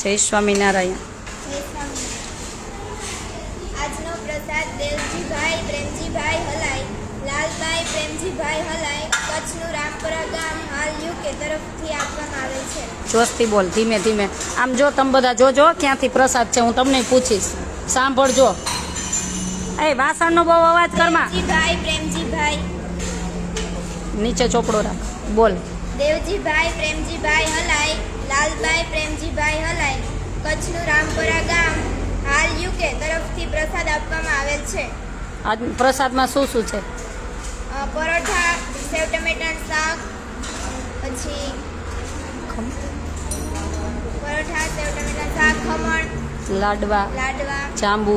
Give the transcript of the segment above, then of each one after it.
જય સ્વામિનારાયણ. આજનો પ્રસાદ દેવજીભાઈ પ્રેમજીભાઈ હલાઈ, લાલભાઈ પ્રેમજીભાઈ હલાઈ, કચ્છનું રામપરા ગામ હાલ યુકે તરફથી આપવામાં આવે છે. જોસ્તી બોલ, ધીમે ધીમે. આમ જો તમે બધા જોજો ક્યાંથી પ્રસાદ છે, હું તમને પૂછીશ. સાંભળજો. એ વાસણનો બહુ અવાજ કરમાં. દેવજીભાઈ પ્રેમજીભાઈ, નીચે ચોપડો રાખ. બોલ. દેવજીભાઈ પ્રેમજીભાઈ હલાઈ, લાલભાઈ પ્રેમજીભાઈ હલાઈ, કચ્છનું રામપરા ગામ હાલ યુકે તરફથી પ્રસાદ આપવામાં આવેલ છે. આજ પ્રસાદમાં શું શું છે? પરોઠા, સેવ ટમેટાનું શાક, પછી પરોઠા, સેવ ટમેટાનું શાક, ખમણ, લાડવા, લાડવા, જાંબુ,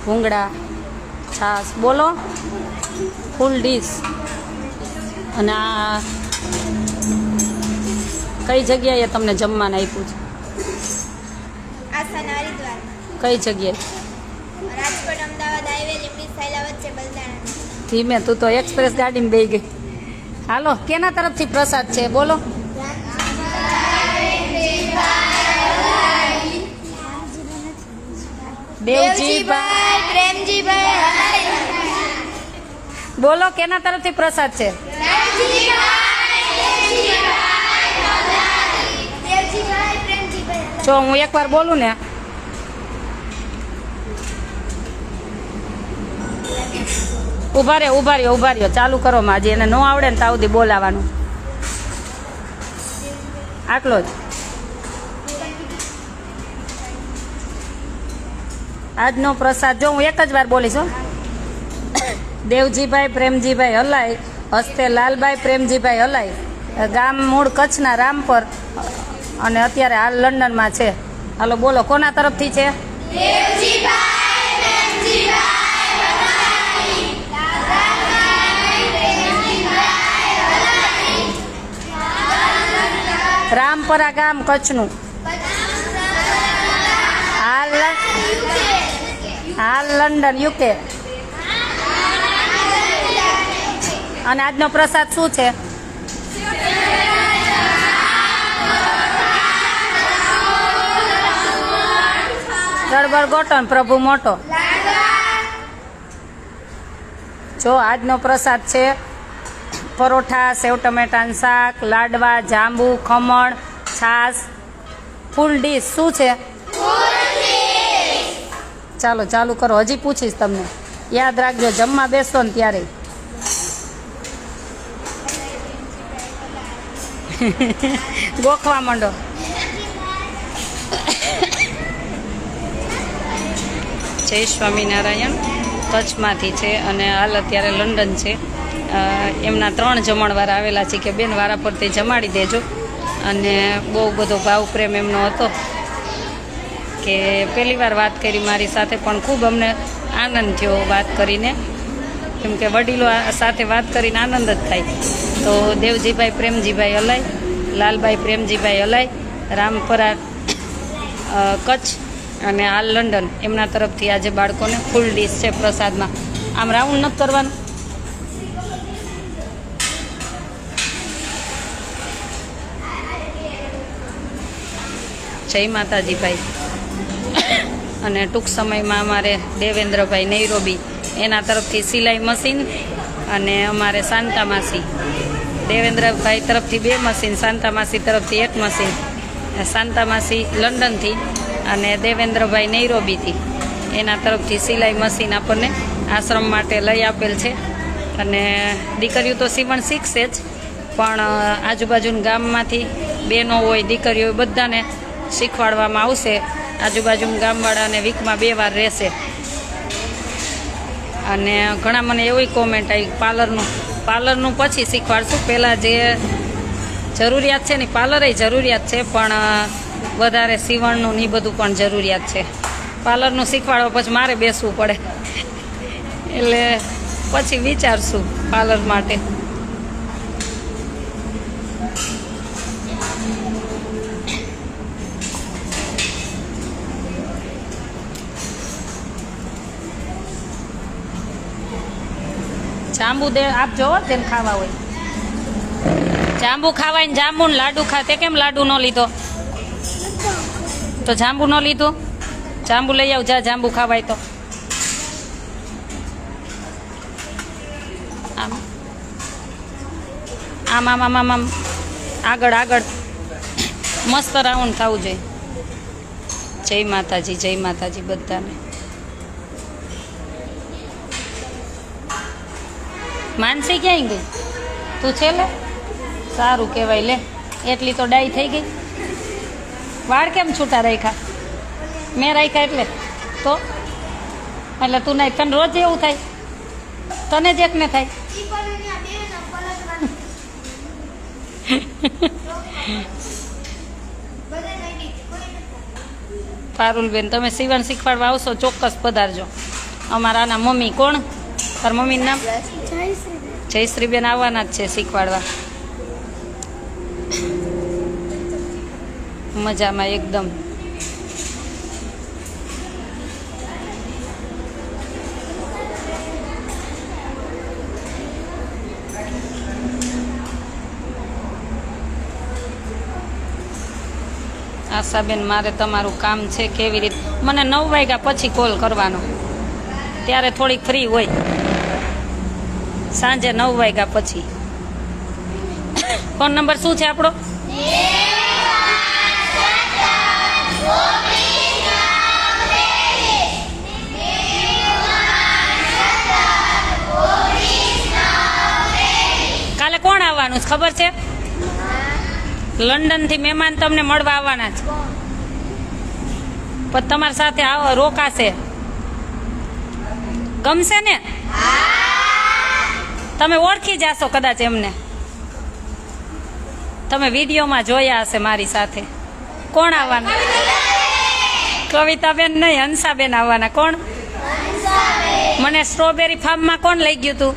ભૂંગળા, છાશ. બોલો. ફૂલ ડીશ. અને આ કઈ જગ્યાએ તમને જમવાનું આપ્યું છે? આસાન હરિદ્વાર, કઈ જગ્યાએ? રાજકોટ અમદાવાદ હાઈવે લીમડી સાયલા વચ્ચે બલદાણા. ધીમે, તું તો એક્સપ્રેસ ગાડીમાં બેસી ગઈ. હાલો, કેના તરફથી પ્રસાદ છે? બોલો. દેવજીભાઈ પ્રેમજીભાઈ. બોલો, કેના તરફથી પ્રસાદ છે? જો હું એકવાર બોલું ને, ઉભા રહ્યો. ચાલુ કરો માં. જે એને ન આવડે ને તાવ દી બોલાવાનું. આટલો જ. આજનો પ્રસાદ જો હું એક જ વાર બોલીશ. દેવજીભાઈ પ્રેમજીભાઈ હલાઈ, હસ્તે લાલભાઈ પ્રેમજીભાઈ હલાઈ, ગામ મૂળ કચ્છના રામપર અને અત્યારે હાલ લંડનમાં છે. હાલો બોલો, કોના તરફથી છે? રામપરા ગામ કચ્છનું હાલ લંડન યુકે. અને આજનો પ્રસાદ શું છે? ગડબડ ગોટન પ્રભુ મોટો. જો આજનો પ્રસાદ છે પરોઠા, સેવ ટમેટાનું શાક, લાડવા, જાંબુ, ખમણ, છાશ, ફૂલ ડીશ. શું છે? ચાલો ચાલુ કરો. હજી પૂછીશ તમને. યાદ રાખજો જમવા બેસો ને ત્યારે. ગોખવા માંડો. જય સ્વામિનારાયણ. કચ્છમાંથી છે અને હાલ અત્યારે લંડન છે. એમના 3 જમણવાર આવેલા છે કે બેન વારા પર તે જમાડી દેજો. અને બહુ બધો ભાવ પ્રેમ એમનો હતો કે પહેલી વાર વાત કરી મારી સાથે, પણ ખૂબ અમને આનંદ થયો વાત કરીને. કેમ કે વડીલો સાથે વાત કરીને આનંદ જ થાય. તો દેવજીભાઈ પ્રેમજીભાઈ હલાઈ, લાલભાઈ પ્રેમજીભાઈ હલાઈ, રામપરા કચ્છ અને હાલ લંડન, એમના તરફથી આજે બાળકોને ફૂલ ડીશ છે પ્રસાદમાં. આમ રાઉન્ડ નથી કરવાનું. જય માતાજી ભાઈ. અને ટૂંક સમયમાં અમારે દેવેન્દ્રભાઈ નૈરોબી, એના તરફથી સિલાઈ મશીન, અને અમારે શાંતા માસી, દેવેન્દ્રભાઈ તરફથી 2 મશીન, શાંતા માસી તરફથી 1 મશીન. શાંતા માસી લંડનથી અને દેવેન્દ્રભાઈ નૈરોબીથી, એના તરફથી સિલાઈ મશીન આપણને આશ્રમ માટે લઈ આપેલ છે. અને દીકરીઓ તો સીવણ શીખશે જ, પણ આજુબાજુના ગામમાંથી બહેનો હોય, દીકરીઓ હોય, બધાને શીખવાડવામાં આવશે. આજુબાજુના ગામવાળાને વીકમાં 2 વાર રહેશે. અને ઘણા મને એવી કોમેન્ટ આવી પાર્લરનું પછી શીખવાડશું. પહેલાં જે જરૂરિયાત છે ને, પાર્લરે જરૂરિયાત છે, પણ વધારે સીવણનું ને બધું પણ જરૂરિયાત છે. પાર્લરનું શીખવાડવા પછી મારે બેસવું પડે, એટલે પછી વિચારશું પાર્લર માટે. જાંબુ દે આપજો તેમ ખાવા હોય. જાંબુ ખાવાય ને જાંબુ ને લાડુ ખા. તે કેમ લાડુ ન લીધો? તો જાંબુ ન લીધું? જાંબુ લઈ આવ, જા જાંબુ ખાવાય તો. આમ આમ આમ આમ આમ આમ આગળ આગળ મસ્ત રાઉન્ડ થવું જોઈએ. જય માતાજી બધાને. માનસી ક્યાંય ગઈ? તું છે લે, સારું કહેવાય. લે એટલી તો ડાઈ થઈ ગઈ. વાળ કેમ છૂટા રાખ્યા? મેં રાખ્યા એટલે તું નહીં, તને રોજ એવું થાય? તને જ એકને થાય? પારુલબેન, તમે સીવણ શીખવાડવા આવશો ચોક્કસ પધારજો. અમારા આના મમ્મી કોણ? તાર મમ્મીનું નામ? જયશ્રીબેન આવવાના જ છે શીખવાડવા. મજામાં એકદમ. આશાબેન, મારે તમારું કામ છે કેવી રીતે? મને 9 વાગ્યા પછી કોલ કરવાનો, ત્યારે થોડીક ફ્રી હોય. સાંજે 9 વાગ્યા પછી. ફોન નંબર શું છે આપણો? કાલે કોણ આવવાનું છે ખબર છે? લંડનથી મહેમાન તમને મળવા આવવાના છે, પણ તમારી સાથે રોકાશે. ગમશે ને? તમે ઓળખી જાશો કદાચ એમને. તમે વિડીયોમાં જોયા હશે મારી સાથે. કોણ આવવાનું? કવિતાબેન નહીં, હંસાબેન આવવાના. કોણ? મને સ્ટ્રોબેરી ફાર્મમાં કોણ લઈ ગયું તું?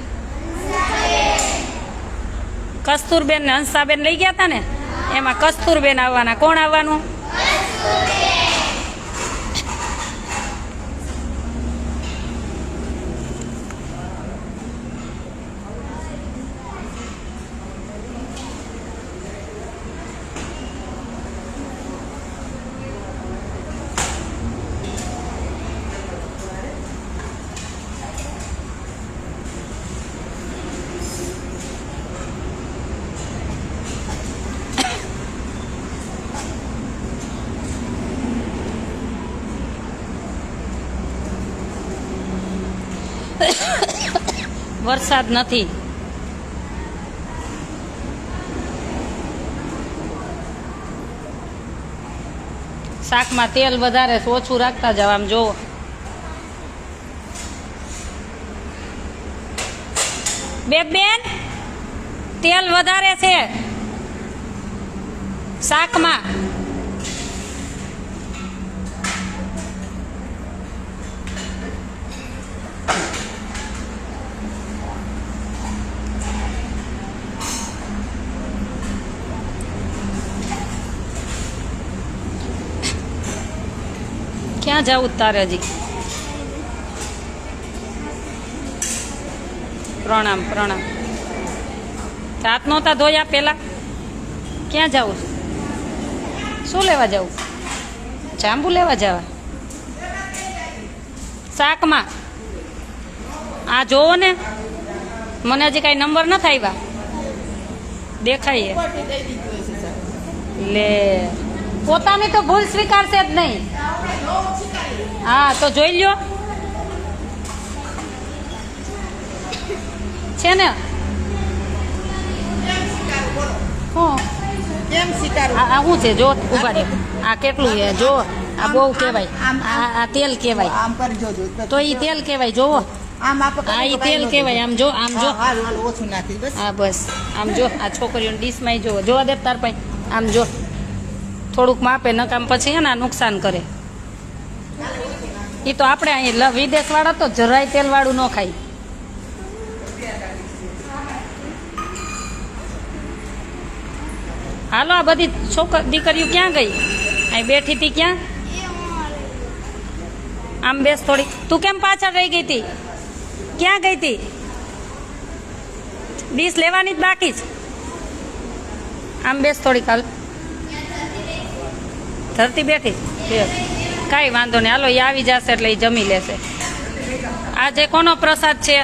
કસ્તુરબેન ને હંસાબેન લઈ ગયા હતા ને, એમાં કસ્તુરબેન આવવાના. કોણ આવવાનું? વરસાદ નથી. શાકમાં તેલ વધારે છે, ઓછું રાખતા જાવ. આમ જોવો, બેન તેલ વધારે છે શાકમાં. ક્યાં જવું તારે? હજી પ્રણામ. હાથ નહોતા ધોયા પેલા? ક્યાં જવું? શું લેવા જવું? જાંબુ લેવા જવા? શાકમાં આ જોવો ને, મને હજી કાંઈ નંબર નથી આવ્યા. દેખાય લે, પોતાની તો ભૂલ સ્વીકારશે જ નહીં. હા તો જોઈ લ્યો છે ને. કેમ સ્વીકારું? આ શું છે? જો ઉભા રહે. આ કેટલું છે જો. આ બહુ કહેવાય. આ તેલ કહેવાય. આમ કરજો તો એ તેલ કહેવાય. જોવો, આમ આ એ તેલ કહેવાય. આમ જો, આમ જો. ઓછું નાખી બસ. હા બસ આમ જો. આ છોકરીઓની ડીશમાં જોવો. જોવા દે તાર પાસે. આમ જો, થોડુંક માપે, નકામ પછી એના નુકસાન કરે. એ તો આપણે અહીં વિદેશવાળા તો જરાય તેલવાળું ન ખાય. હાલો, આ બધી દીકરીઓ ક્યાં ગઈ? અહીં બેઠી હતી ક્યાં? આમ બેસ થોડી. તું કેમ પાછળ રહી ગઈ હતી? ક્યાં ગઈ હતી? ડીશ લેવાની જ બાકી જ. આમ બેસ થોડીક. હાલ ધરતી બેઠી કાંઈ વાંધો નહીં, હાલો એ આવી જશે એટલે એ જમી લેશે. આજે કોનો પ્રસાદ છે?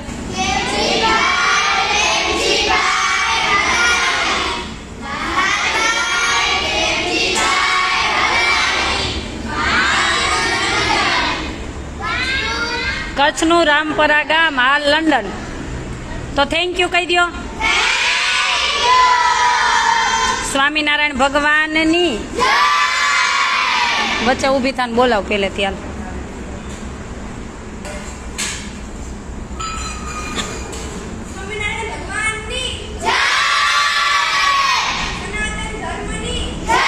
કચ્છનું રામપરા ગામ, હાલ લંડન. તો થેન્ક યુ કહી દો. સ્વામિનારાયણ ભગવાનની વચ્ચે ઊભી થાને બોલાવ પેલે ત્યાં. સ્વામિનારાયણ ભગવાનની જય, સનાતન ધર્મની જય,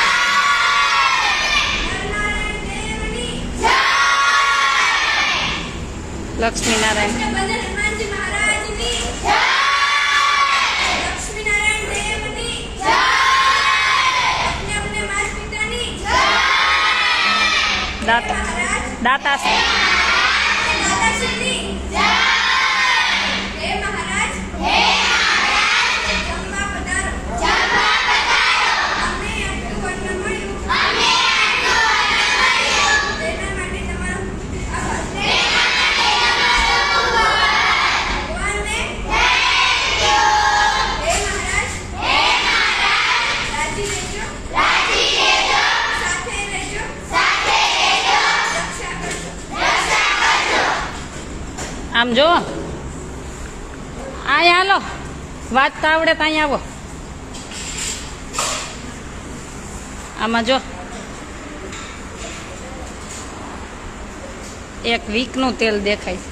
નરનારાયણ દેવની જય, લક્ષ્મીનારાયણ ભગવાન હનુમાનજી મહારાજની જય, લક્ષ્મીનારાયણ દેવની જય, અપને અપને માતા પિતાની જય, દાતા દાતા દાદાશ્રીની જય, હે મહારાજ, હે મહારાજ, જમવા પધારો, જમવા પધારો, અમને આટલું અન્ન મળ્યું, અમને આટલું અન્ન મળ્યું, તેના માટે તમારો આભાર, તેના માટે તમારો ખૂબ આભાર, ભગવાનને થેન્ક યુ, હે મહારાજ, હે મહારાજ, રાજી રહેજો, સાથે રહેજો, રક્ષા કરજો, આમ જો અહીંયા હાલો, વાંચતા આવડે તો અહીંયા આવો. આમાં જો એક વીકનું તેલ દેખાય છે.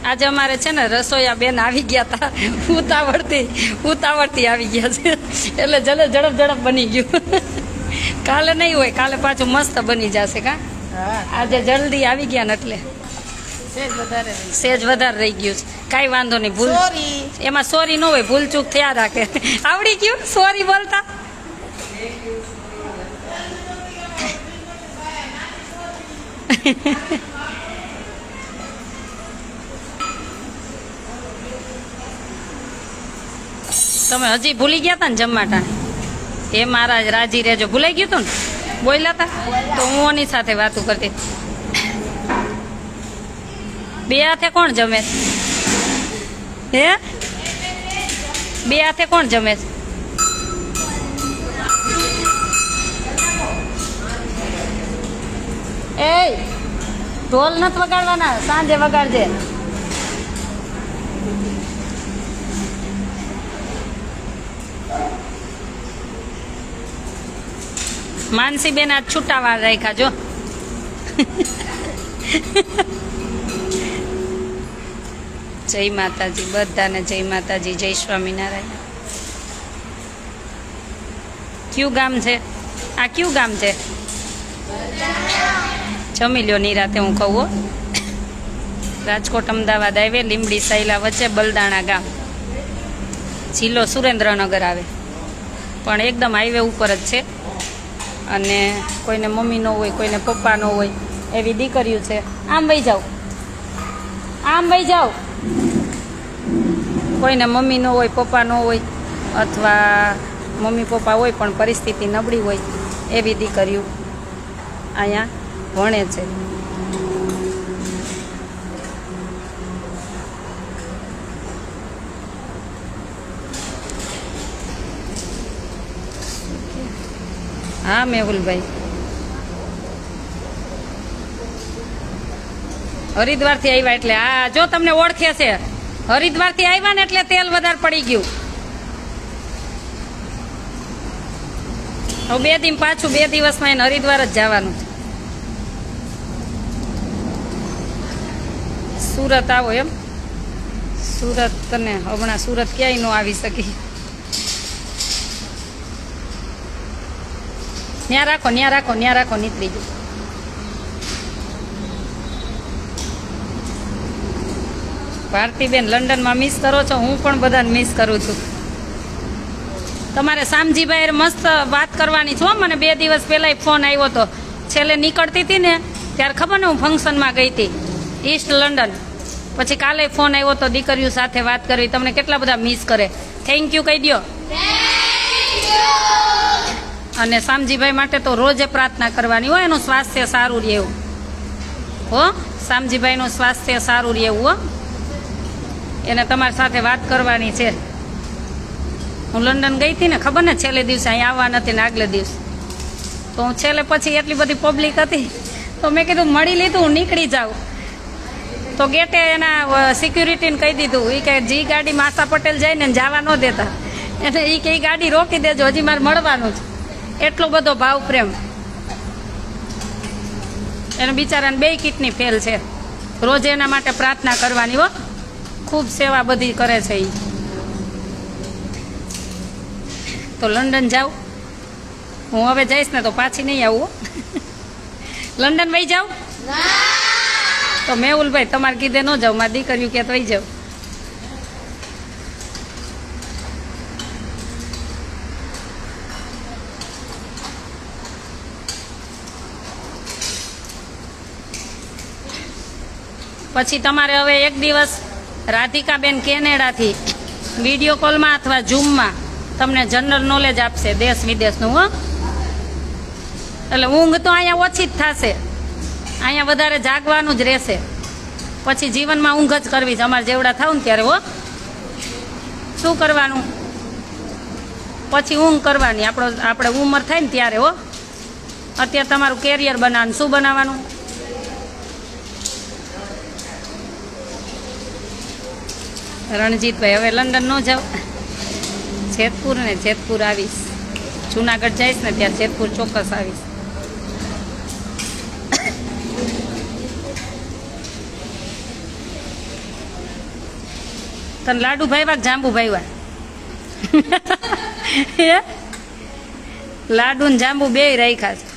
આજે અમારે છે ને રસોઈયા બેન આવી ગયા હતા, ઉતાવળથી આવી ગયા છે એટલે ઝડપ બની ગયું. કાલે નહીં હોય, કાલે પાછું મસ્ત બની જશે. કા હા આજે જલ્દી આવી ગયા ને એટલે સેજ વધારે રહી ગયું છે. કાંઈ વાંધો નહીં, ભૂલ સોરી એમાં સોરી ન હોય, ભૂલ ચૂક થયા રાખે. આવડી ગયું સોરી બોલતા. તમે હજી ભૂલી ગયા હતા ને જમવાટા? એ મારા રાજી રહેજો. ભૂલાઈ ગયું હતું ને? બોલ્યા હતા તો હું ઓની સાથે વાતું કરતી. બે હાથે કોણ જમે છે? હે, બે હાથે કોણ જમે છે? એ ઢોલ નથી વગાડવાના, સાંજે વગાડજે. માનસી બેન આજ છૂટા વાર રાખ્યા જો. જય માતાજી બધાને, જય માતાજી, જય સ્વામિનારાયણ. કયું ગામ છે આ? કયું ગામ છે? જમી લ્યો નિરાતે, હું કહું હો. રાજકોટ અમદાવાદ હાઈવે, લીંબડી સાયલા વચ્ચે બલદાણા ગામ, જિલ્લો સુરેન્દ્રનગર આવે, પણ એકદમ હાઈવે ઉપર જ છે. અને કોઈને મમ્મી ન હોય, કોઈને પપ્પા ન હોય એવી દીકરીઓ છે. આમ વહી જાઓ, આમ વહી જાઓ. કોઈને મમ્મી ન હોય, પપ્પા ન હોય, અથવા મમ્મી પપ્પા હોય પણ પરિસ્થિતિ નબળી હોય એવી દીકરીઓ અહીંયા ભણે છે. હા મેહુલભાઈ, હરિદ્વારથી આવ્યા એટલે હા જો તમને ઓળખે છે. હરિદ્વારથી આવ્યા ને એટલે તેલ વધારે પડી ગયું. હવે પાછું 2 દિવસમાં એને હરિદ્વાર જ જવાનું છે. સુરત આવો એમ? સુરત ને હમણાં સુરત ક્યાંય ન આવી શકી. ન્યા રાખો, ન્યા રાખો, ન્યા રાખો, નીકળી ગયું. ભારતીબેન લંડનમાં મિસ કરો છો, હું પણ બધાને મિસ કરું છું. તમારે શામજીભાઈ મસ્ત વાત કરવાની છો. મને 2 દિવસ પહેલાં ફોન આવ્યો હતો. છેલ્લે નીકળતી હતી ને ત્યારે ખબર ને હું ફંક્શનમાં ગઈ હતી ઈસ્ટ લંડન, પછી કાલે ફોન આવ્યો તો દીકરીઓ સાથે વાત કરવી, તમને કેટલા બધા મિસ કરે. થેન્ક યુ કહી દો. અને શામજીભાઈ માટે તો રોજે પ્રાર્થના કરવાની હોય એનું સ્વાસ્થ્ય સારું રહે એવું. હો શામજીભાઈનું સ્વાસ્થ્ય સારું રહે એવું. હો એને તમારી સાથે વાત કરવાની છે. હું લંડન ગઈ હતી ને, ખબર ને છેલ્લે દિવસે અહીં આવવા નથી ને આગલે દિવસે, તો હું છેલ્લે પછી એટલી બધી પબ્લિક હતી તો મેં કીધું મળી લીધું, હું નીકળી જાઉં. તો ગેટે એના સિક્યુરિટીને કહી દીધું, એ કે જી ગાડીમાં આશા પટેલ જાય ને જવા ન દેતા, એટલે એ કે ગાડી રોકી દેજો, હજી મારે મળવાનું છે. એટલો બધો ભાવ પ્રેમ. એને બિચારાને 2 કિડની ફેલ છે. રોજ એના માટે પ્રાર્થના કરવાની. હો ખૂબ સેવા બધી કરે છે એ. તો લંડન જાઉં હું, હવે જઈશ ને તો પાછી નહીં આવું. લંડન વહી જાઉં તો મેહુલભાઈ તમારે કીધે ન જાઉં, મારી દીકરીઓ કે વહી જાઉં. પછી તમારે હવે એક દિવસ રાધિકાબેન કેનેડાથી વિડીયો કોલમાં અથવા ઝૂમમાં તમને જનરલ નોલેજ આપશે દેશ વિદેશનું. હો એટલે ઊંઘ તો અહીંયા ઓછી જ થશે, અહીંયા વધારે જાગવાનું જ રહેશે. પછી જીવનમાં ઊંઘ જ કરવી છે અમારે જેવડા થાવ ને ત્યારે. હો શું કરવાનું? પછી ઊંઘ કરવાની. આપણે ઉંમર થાય ને ત્યારે. હો અત્યારે તમારું કેરિયર બનાવવાનું. શું બનાવવાનું? રણજીતભાઈ હવે લંડન ન જાવ, જેતપુર ને જેતપુર આવીશ. જુનાગઢ જઈશ ને ત્યારે જેતપુર ચોક્કસ આવીશ. તને લાડુ ભાઈવા જાંબુ ભાઈવા? લાડુ ને જાંબુ બે રાખ્યા છે.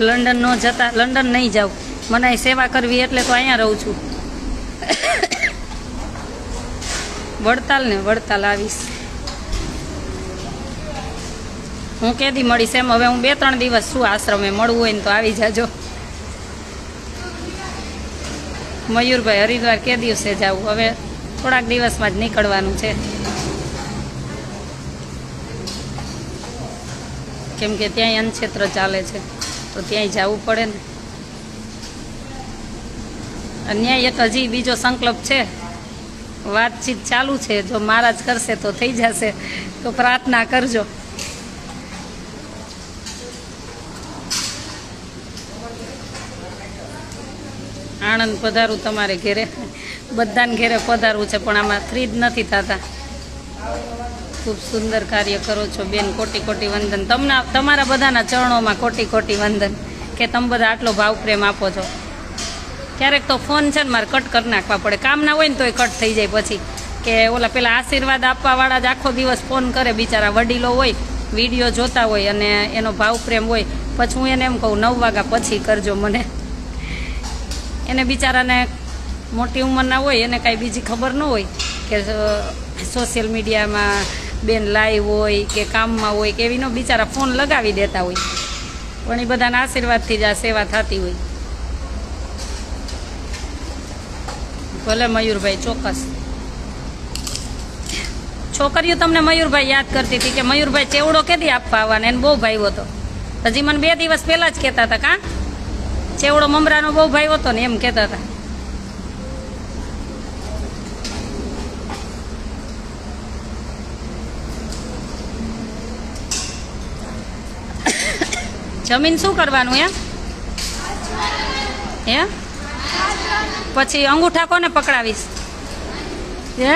લંડન ન જતા, લંડન નહીં જાઉં, મને અહીં સેવા કરવી એટલે તો અહીંયા રહું છું. વડતાલ ને વડતાલ આવીશ હું. કેદી મળીશ એમ હવે હું 2-3 દિવસ શું આશ્રમે, મળવું હોય ને તો આવી જાજો. મયુરભાઈ હરિદ્વાર કે દિવસે જાવું? હવે થોડાક દિવસમાં જ નીકળવાનું છે, કેમ કે ત્યાંય અન્નક્ષેત્ર ચાલે છે તો ત્યાંય જવું પડે ને. અન્યાય એક હજી બીજો સંકલ્પ છે, વાતચીત ચાલુ છે. જો મહારાજ કરશે તો થઈ જશે, તો પ્રાર્થના કરજો. આણંદ પધારું તમારે ઘેરે, બધાને ઘેરે પધારવું છે પણ આમાં ફ્રી જ નથી થતા. ખૂબ સુંદર કાર્ય કરો છો બેન, કોટી કોટી વંદન. તમારા બધાના ચરણોમાં કોટી કોટી વંદન કે તમે બધા આટલો ભાવ પ્રેમ આપો છો. ક્યારેક તો ફોન છે ને મારે કટ કરી નાખવા પડે, કામ ના હોય ને તોય કટ થઈ જાય. પછી કે ઓલા પેલા આશીર્વાદ આપવાવાળા જ આખો દિવસ ફોન કરે, બિચારા વડીલો હોય, વિડીયો જોતા હોય અને એનો ભાવ પ્રેમ હોય. પછી હું એને એમ કહું 9 વાગ્યા પછી કરજો મને. એને બિચારાને મોટી ઉંમરના હોય, એને કાંઈ બીજી ખબર ન હોય કે સોશિયલ મીડિયામાં બેન લાઈવ હોય કે કામમાં હોય કે એવી નો બિચારા ફોન લગાવી દેતા હોય. પણ એ બધાના આશીર્વાદથી જ આ સેવા થતી હોય. ભલે મયુરભાઈ, ચોક્કસ. છોકરીઓ તમને મયુરભાઈ યાદ કરતી હતી કે મયુરભાઈ ચેવડો કેદી આપવા આવવાના, એને બહુ ભાઈ હતો. હજી મને 2 દિવસ પહેલાં જ કહેતા હતા, કાં ચેવડો મમરાનો બહુ ભાઈ હતો ને એમ કહેતા હતા. જમીન શું કરવાનું હે? પછી અંગૂઠા કોને પકડાવીશ હે?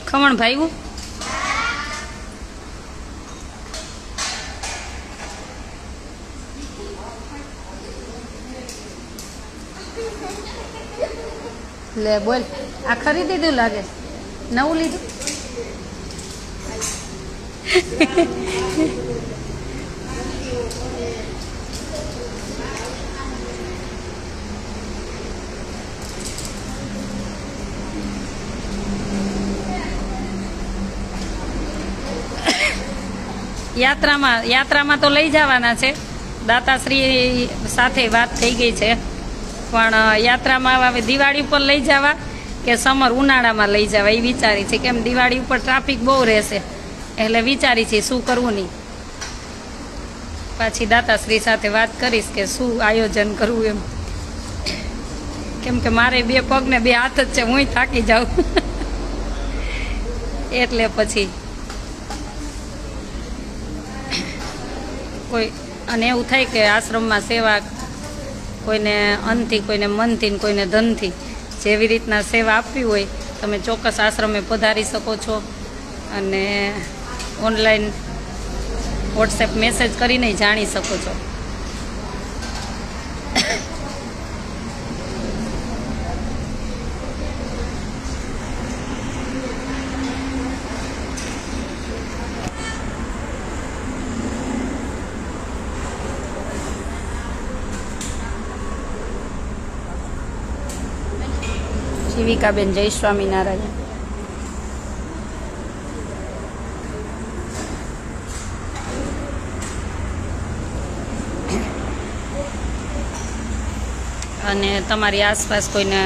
ખમણ ભાઈ લે બોલ. આ ખરીદી દીધું લાગે, નવું લીધું. યાત્રામાં તો લઈ જવાના છે. દાતાશ્રી સાથે વાત થઈ ગઈ છે, પણ યાત્રામાં હવે દિવાળી ઉપર લઈ જવા કે સમર ઉનાળામાં લઈ જવા એ વિચારી છે. કેમ દિવાળી ઉપર ટ્રાફિક બહુ રહેશે, એટલે વિચારી છે શું કરવું નહીં. પાછી દાતાશ્રી સાથે વાત કરીશ કે શું આયોજન કરવું એમ. કેમ કે મારે 2 પગ ને 2 હાથ જ છે, હું થાકી જાઉં એટલે પછી કોઈ અને એવું થાય કે આશ્રમમાં સેવા કોઈને અન્નથી, કોઈને મનથી, કોઈને ધનથી, જેવી રીતના સેવા આપવી હોય તમે ચોક્કસ આશ્રમે પધારી શકો છો. અને ઓનલાઈન વોટ્સએપ મેસેજ કરીને જાણી શકો છો. જીવિકાબેન, જય સ્વામિનારાયણ. અને તમારી આસપાસ કોઈને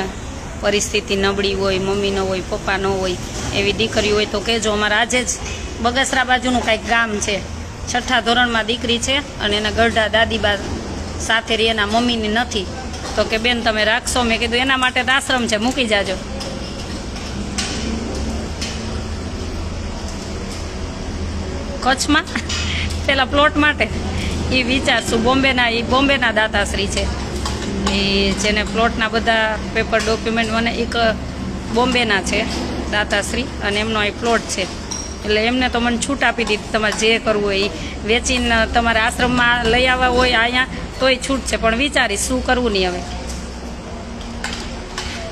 પરિસ્થિતિ નબળી હોય, મમ્મી ન હોય, પપ્પા ન હોય, એવી દીકરી હોય તો કહેજો. અમારા આજે જ બગસરા બાજુનું કાંઈક ગામ છે, 6ઠ્ઠા ધોરણમાં દીકરી છે અને એના ગરડા દાદીબા સાથે રહી, એના મમ્મીની નથી. તો કે બેન તમે રાખશો? મેં કીધું એના માટે તો આશ્રમ છે, મૂકી જાજો. કચ્છમાં પેલા પ્લોટ માટે એ વિચારશું. બોમ્બેના દાતાશ્રી છે, એ જેને પ્લોટના બધા પેપર ડોક્યુમેન્ટ મને એક બોમ્બેના છે દાતાશ્રી, અને એમનો એ પ્લોટ છે. એટલે એમને તો મને છૂટ આપી દીધી, તમારે જે કરવું હોય એ વેચીને તમારે આશ્રમમાં લઈ આવવા હોય અહીંયા તોય છૂટ છે. પણ વિચારીશ શું કરવું નહીં હવે,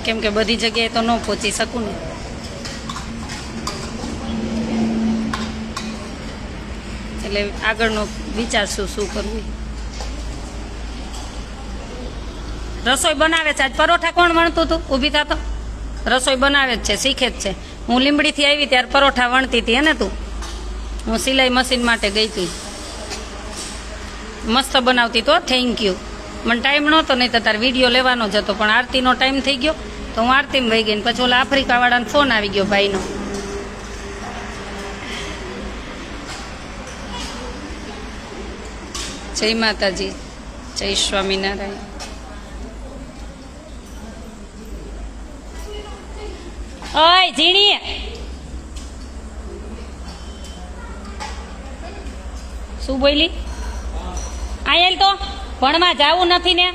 કેમ કે બધી જગ્યાએ તો ન પહોંચી શકું ને. એટલે આગળનો વિચારશું શું કરવું. રસોઈ બનાવે છે. આજ પરોઠા કોણ વણતું હતું? ઊભી થતો રસોઈ બનાવે જ છે, શીખે જ છે. હું લીંબડીથી આવી ત્યારે પરોઠા વણતી હતી ને તું. હું સિલાઈ મશીન માટે ગઈ હતી, મસ્ત બનાવતી તો. Thank you. મને ટાઈમ નહોતો, નહીં તો તારે વિડીયો લેવાનો જ હતો, પણ આરતીનો ટાઈમ થઈ ગયો તો હું આરતીમાં વહી ગઈ. ને પછી ઓલા આફ્રિકાવાળાનો ફોન આવી ગયો ભાઈનો. જય માતાજી, જય સ્વામિનારાયણ. ઓય ઝીણી, શું બોલી? આયેલ તો ભણવા જાવું નથી ને?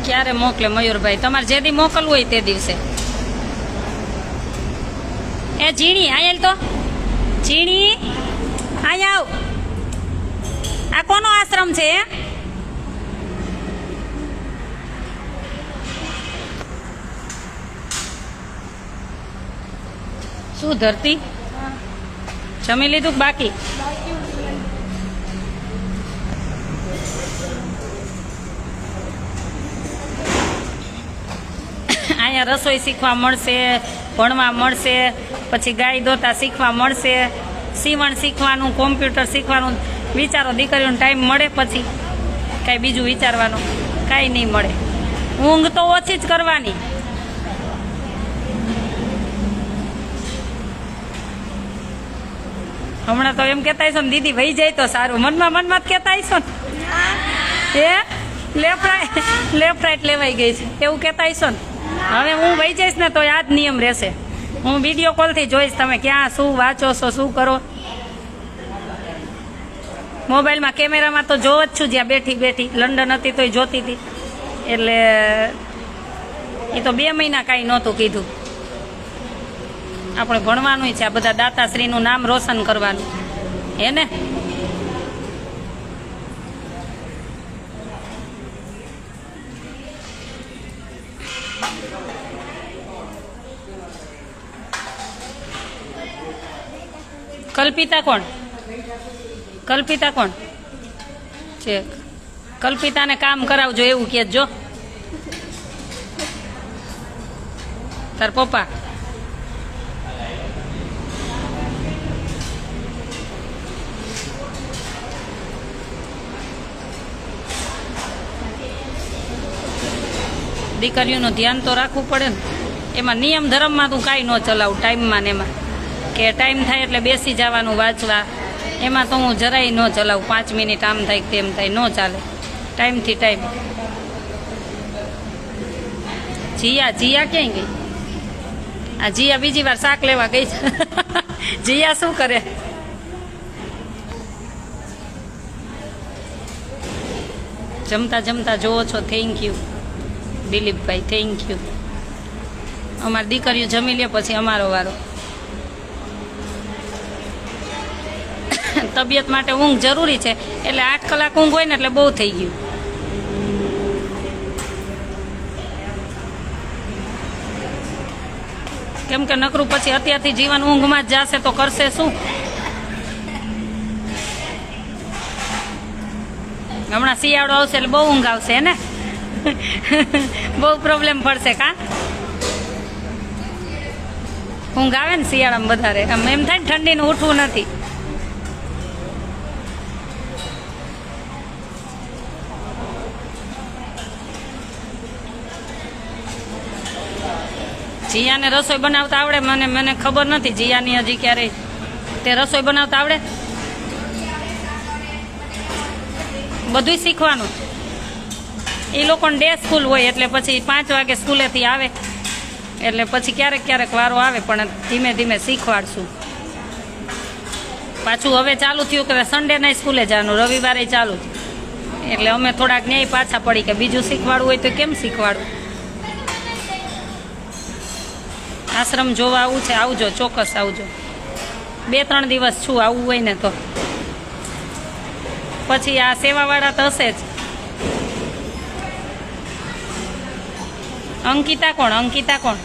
ક્યારે મોકલે મયુરભાઈ? તમારે જે દી મોકલવું હોય તે દિવસે. એ ઝીણી આયેલ તો, ઝીણી અહીંયા આવ. આ કોનો આશ્રમ છે? શું ધરતી જમી લીધું બાકી? અહીંયા રસોઈ શીખવા મળશે, ભણવા મળશે, પછી ગાય દોતા શીખવા મળશે, સીવણ શીખવાનું, કોમ્પ્યુટર શીખવાનું. વિચારો દીકરીઓને ટાઈમ મળે પછી કાંઈ બીજું વિચારવાનું કાંઈ નહીં મળે. ઊંઘ તો ઓછી જ કરવાની. હમણાં તો એમ કહેતા હશો ને દીદી વહી જાય તો સારું, મનમાં જ કહેતા હશો ને. એ લેફ્ટ રાઈટ લેવાઈ ગઈ છે એવું કહેતા હશો ને. હવે હું વહી જઈશ ને તો આ જ નિયમ રહેશે. હું વિડીયો કોલથી જોઈશ તમે ક્યાં શું વાંચો છો, શું કરો. મોબાઈલમાં કેમેરામાં તો જોવ જ છું, જ્યાં બેઠી લંડન હતી તોય જોતી હતી. એટલે એ તો 2 મહિના કાંઈ નહોતું કીધું. આપણે ભણવાનું છે, આ બધા દાતાશ્રીનું નામ રોશન કરવાનું હે ને. કલ્પિતા કોણ છે? કલ્પિતાને કામ કરાવજો એવું કહેજો. તાર પપ્પા દીકરીઓનું ધ્યાન તો રાખવું પડે ને. એમાં નિયમ ધર્મમાં તું કાંઈ ન ચલાવું ટાઈમમાં ને એમાં કે ટાઈમ થાય એટલે બેસી જવાનું વાંચવા, એમાં તો હું જરાય ન ચલાવું. 5 મિનિટ આમ થાય તેમ થાય, ન ચાલે. ટાઈમથી ટાઈમ. જીયા ક્યાંય ગઈ? આ જીયા બીજી વાર શાક લેવા ગઈ છે. જીયા શું કરે? જમતા જમતા જોવો છો. Thank you Dilipbhai, thank you. અમારી દીકરીઓ જમી લે પછી અમારો વારો. તબિયત માટે ઊંઘ જરૂરી છે, એટલે 8 કલાક ઊંઘ હોય ને એટલે બહુ થઈ ગયું. કેમ કે નકરું પછી અત્યારથી જીવન ઊંઘમાં જ જશે તો કરશે શું? હમણાં શિયાળો આવશે એટલે બહુ ઊંઘ આવશે ને. બહુ પ્રોબ્લેમ પડશે કા? ઊંઘ આવે ને શિયાળામાં વધારે. એમ થાય ને ઠંડીનું ઉઠવું નથી. જીયાને રસોઈ બનાવતા આવડે? મને ખબર નથી જીયાની હજી ક્યારેય. તે રસોઈ બનાવતા આવડે? બધું શીખવાનું. એ લોકોને ડે સ્કૂલ હોય એટલે પછી 5 વાગે સ્કૂલેથી આવે એટલે પછી ક્યારેક વારો આવે, પણ ધીમે ધીમે શીખવાડશું. પાછું હવે ચાલુ થયું કે સન્ડે ના સ્કૂલે જવાનું, રવિવારે ચાલુ. એટલે અમે થોડાક ન્યાય પાછા પડી કે બીજું શીખવાડવું હોય તો કેમ શીખવાડવું. આશ્રમ જોવા આવું છે, આવજો, ચોક્કસ આવજો. 2-3 દિવસ છું, આવવું હોય ને તો. પછી આ સેવાવાળા તો હશે જ. અંકિતા કોણ? અંકિતા કોણ?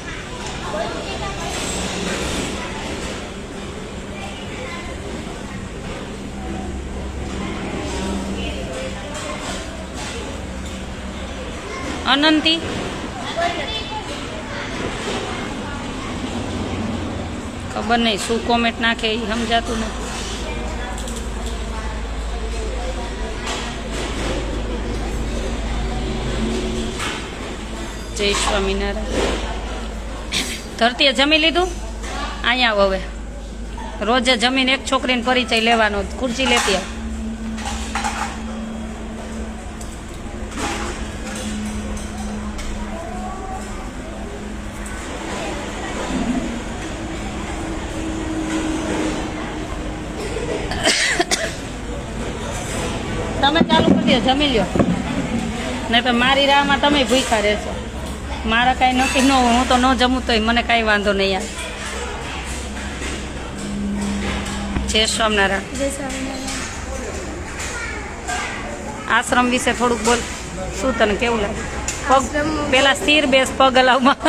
અનંતી? ખબર નહીં શું કોમેન્ટ નાખે એ સમજાતું નથી. જય સ્વામિનારાયણ. ધરતીએ જમી લીધું? અહીંયા આવ હવે. રોજે જમીને એક છોકરીને પરિચય લેવાનો. ખુરશી લેતી આવ. તમે ચાલુ કરી દો, જમી લ્યો. નહીં તો મારી રાહમાં તમે ભૂખ્યા રહેશો. મારા કાંઈ નક્કી ન હોય, હું તો ન જમું તોય મને કાંઈ વાંધો નહીં આવે. જય સ્વામિનારાયણ. આશ્રમ વિશે થોડુંક બોલ. શું તને કેવું લાગે? પગ પેલા સ્થિર બેસ, પગ હલાવમાં.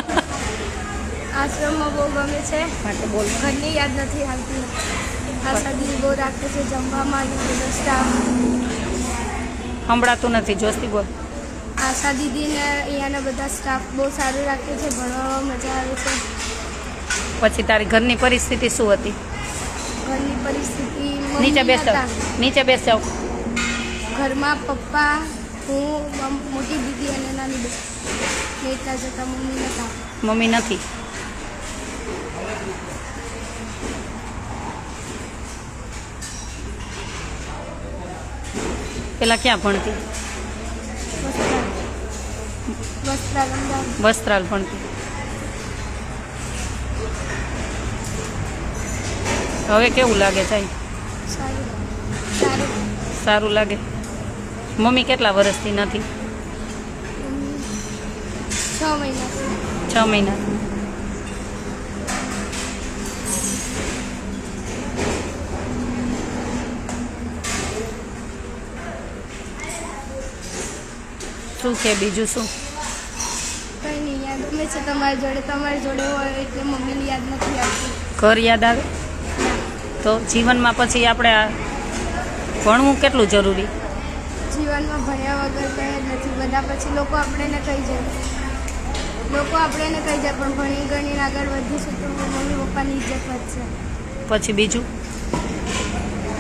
આશ્રમમાં બહુ ગમે છે. માટે બોલ. ઘરની યાદ નથી આવતી. આશા દીદી બહુ રાખે છે જમવામાં. સંભળાતું નથી, જોસ્તી બોલ. આશા દીદીને અહીંયાના બધા સ્ટાફ બહુ સારું રાખે છે, ભણવામાં મજા આવે છે. પછી તારી ઘરની પરિસ્થિતિ શું હતી? ઘરની પરિસ્થિતિ નીચે બેસ જાઓ, નીચે બેસ જાઓ. ઘરમાં પપ્પા, હું, મોટી દીદી અને નાની બેન એટલા જતા. મમ્મી નતા. મમ્મી નથી. પેલા ક્યાં ભણતી? વસ્ત્રાલ ભણતી. હવે કેવું લાગે છે? સારું લાગે. મમ્મી કેટલા વર્ષથી નથી? 6 મહિના. શું છે બીજું? શું કંઈ નહીં, યાદ ગમે છે તમારી જોડે હોય એટલે મમ્મીની યાદ નથી આવતી. ઘર યાદ આવે? તો જીવનમાં પછી આપણે ભણવું કેટલું જરૂરી? જીવનમાં ભણ્યા વગર કંઈ જ નથી. બધા પછી લોકો આપણને કહી જાય. લોકો આપણને કહી જાય પણ ભણી ગણીને આગળ વધીશું તો મમ્મી પપ્પાની ઇજ્જત વધશે. પછી બીજું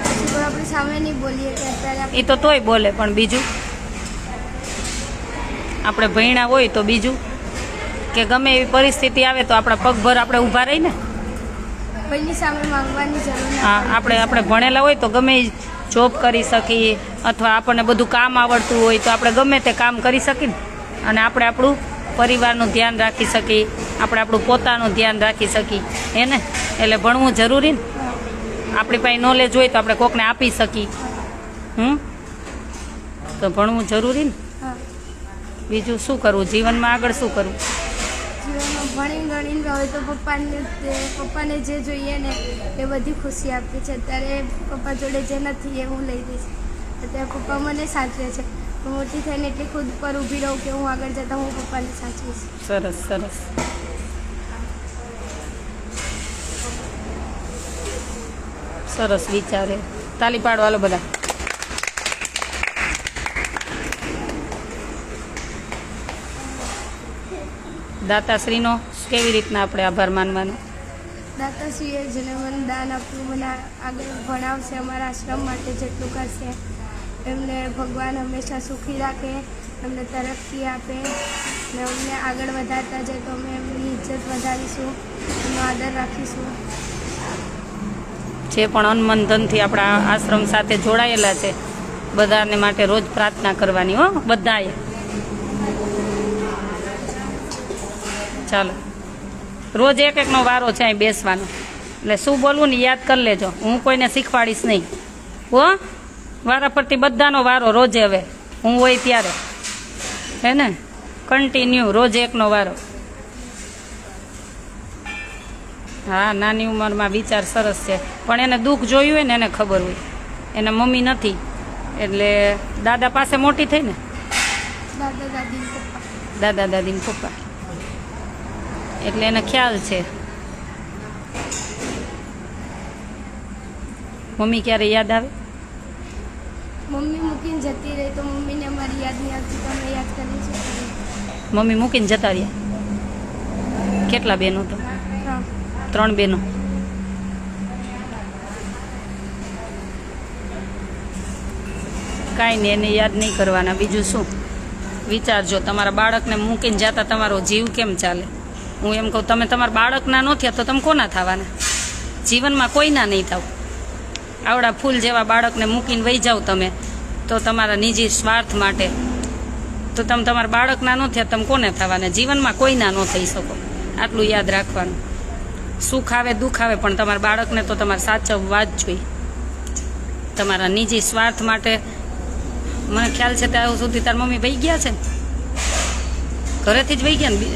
પછી કોઈ આપણે સામે નહીં બોલીએ કે અત્યારે એ તો તોય બોલે, પણ બીજું આપણે ભણ્યા હોય તો બીજું કે ગમે એવી પરિસ્થિતિ આવે તો આપણા પગભર આપણે ઊભા રહીને. કોઈની સામે માંગવાની જરૂર હા, નથી. આપણે ભણેલા હોય તો ગમે એ જોબ કરી શકીએ, અથવા આપણને બધું કામ આવડતું હોય તો આપણે ગમે તે કામ કરી શકીએ અને આપણે આપણું પરિવારનું ધ્યાન રાખી શકીએ, આપણે આપણું પોતાનું ધ્યાન રાખી શકીએ એને. એટલે ભણવું જરૂરી ને. આપણી પાસે નોલેજ હોય તો આપણે કોકને આપી શકીએ. તો ભણવું જરૂરી ને. હા. બીજું શું કરવું જીવનમાં, આગળ શું કરવું? જીવનમાં ભણી ગણીને હોય તો પપ્પાને જે જોઈએ ને એ બધી ખુશી આપે છે. અત્યારે પપ્પા જોડે જે નથી એ હું લઈ દઈશ. અત્યારે પપ્પા મને સાચવે છે. હું મોટી થઈને એટલી ખુદ પર ઊભી રહું કે હું આગળ જતાં હું પપ્પાને સાચવીશ. સરસ સરસ. સરસ વિચારે. તાલી પાડો હાલો બધા. દાતાશ્રીનો કેવી રીતના આપણે આભાર માનવાનો? દાતાશ્રીએ જેને મને દાન આપ્યું, મને આગળ ભણાવશે, અમારા આશ્રમ માટે જેટલું કરશે એમને ભગવાન હંમેશા સુખી રાખે, એમને તરક્કી આપે ને અમને આગળ વધારતા જાય તો અમે એમની ઇજ્જત વધારીશું, એમનો આદર રાખીશું. જે પણ અન મન ધનથી આપણા આશ્રમ સાથે જોડાયેલા છે બધાને માટે રોજ પ્રાર્થના કરવાની હો બધાએ. ચાલો, રોજ એક એકનો વારો છે અહીં બેસવાનો, એટલે શું બોલવું ને યાદ કરી લેજો. હું કોઈને શીખવાડીશ નહીં હો. વારા ફરતી બધાનો વારો રોજે, હવે હું હોય ત્યારે હે ને, કન્ટિન્યુ રોજ એકનો વારો. હા, નાની ઉંમરમાં વિચાર સરસ છે, પણ એને દુઃખ જોયું હોય ને એને ખબર હોય. એના મમ્મી નથી એટલે દાદા પાસે મોટી થઈ ને, દાદા દાદી ને પપ્પા, એટલે એને ખ્યાલ છે. મમ્મી ક્યારે યાદ આવે? મમ્મી મૂકીને જતી રહી તો મમ્મીને અમારી યાદ નહીં આવતી, તો અમે યાદ કરીએ છીએ. મમ્મી મૂકીને જતા રહ્યા. કેટલા બહેનો તો? 3 બહેનો. કાંઈ નહીં, એને યાદ નહીં કરવાના. બીજું શું વિચારજો, તમારા બાળકને મૂકીને જતા તમારો જીવ કેમ ચાલે? હું એમ કહું, તમે તમારા બાળકના ન થયા તો તમે કોના થવાના? જીવનમાં કોઈના નહીં થાવ. આવડા ફૂલ જેવા બાળકને મૂકીને વહી જાઓ તમે તો તમારા નિજી સ્વાર્થ માટે, તો તમે તમારા બાળકના ન થયા તમે કોને થવાના? જીવનમાં કોઈના ન થઈ શકો. આટલું યાદ રાખવાનું. સુખ આવે દુઃખ આવે પણ તમારા બાળકને તો તમારે સાચવવા જ જોઈએ. તમારા નિજી સ્વાર્થ માટે. મને ખ્યાલ છે ત્યાં સુધી તાર મમ્મી વહી ગયા છે ને, ઘરેથી જ વહી ગયા ને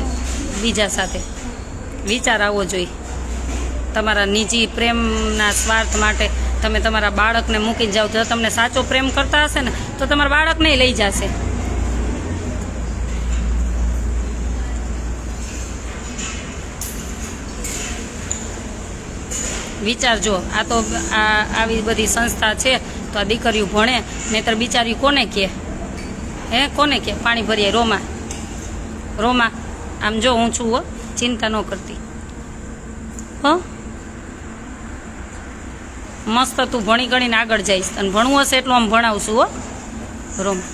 બીજા સાથે. વિચાર આવવો જોઈએ. તમારા નિજી પ્રેમના સ્વાર્થ માટે તમે તમારા બાળકને મૂકી જાઓ. જો તમને સાચો પ્રેમ કરતા હશે ને તો તમારા બાળકને લઈ જશે. વિચારજો. આ તો આવી બધી સંસ્થા છે તો આ દીકરીઓ ભણે, નહીતર બિચારી કોને કહે? હે, કોને કહે? પાણી ભરીએ રોમાં રોમાં. આમ જો હું છું હો, ચિંતા ન કરતી હો. મસ્ત તું ભણી ગણીને આગળ જઈશ, અને ભણવું હશે એટલું આમ ભણાવશું હો રોમાં.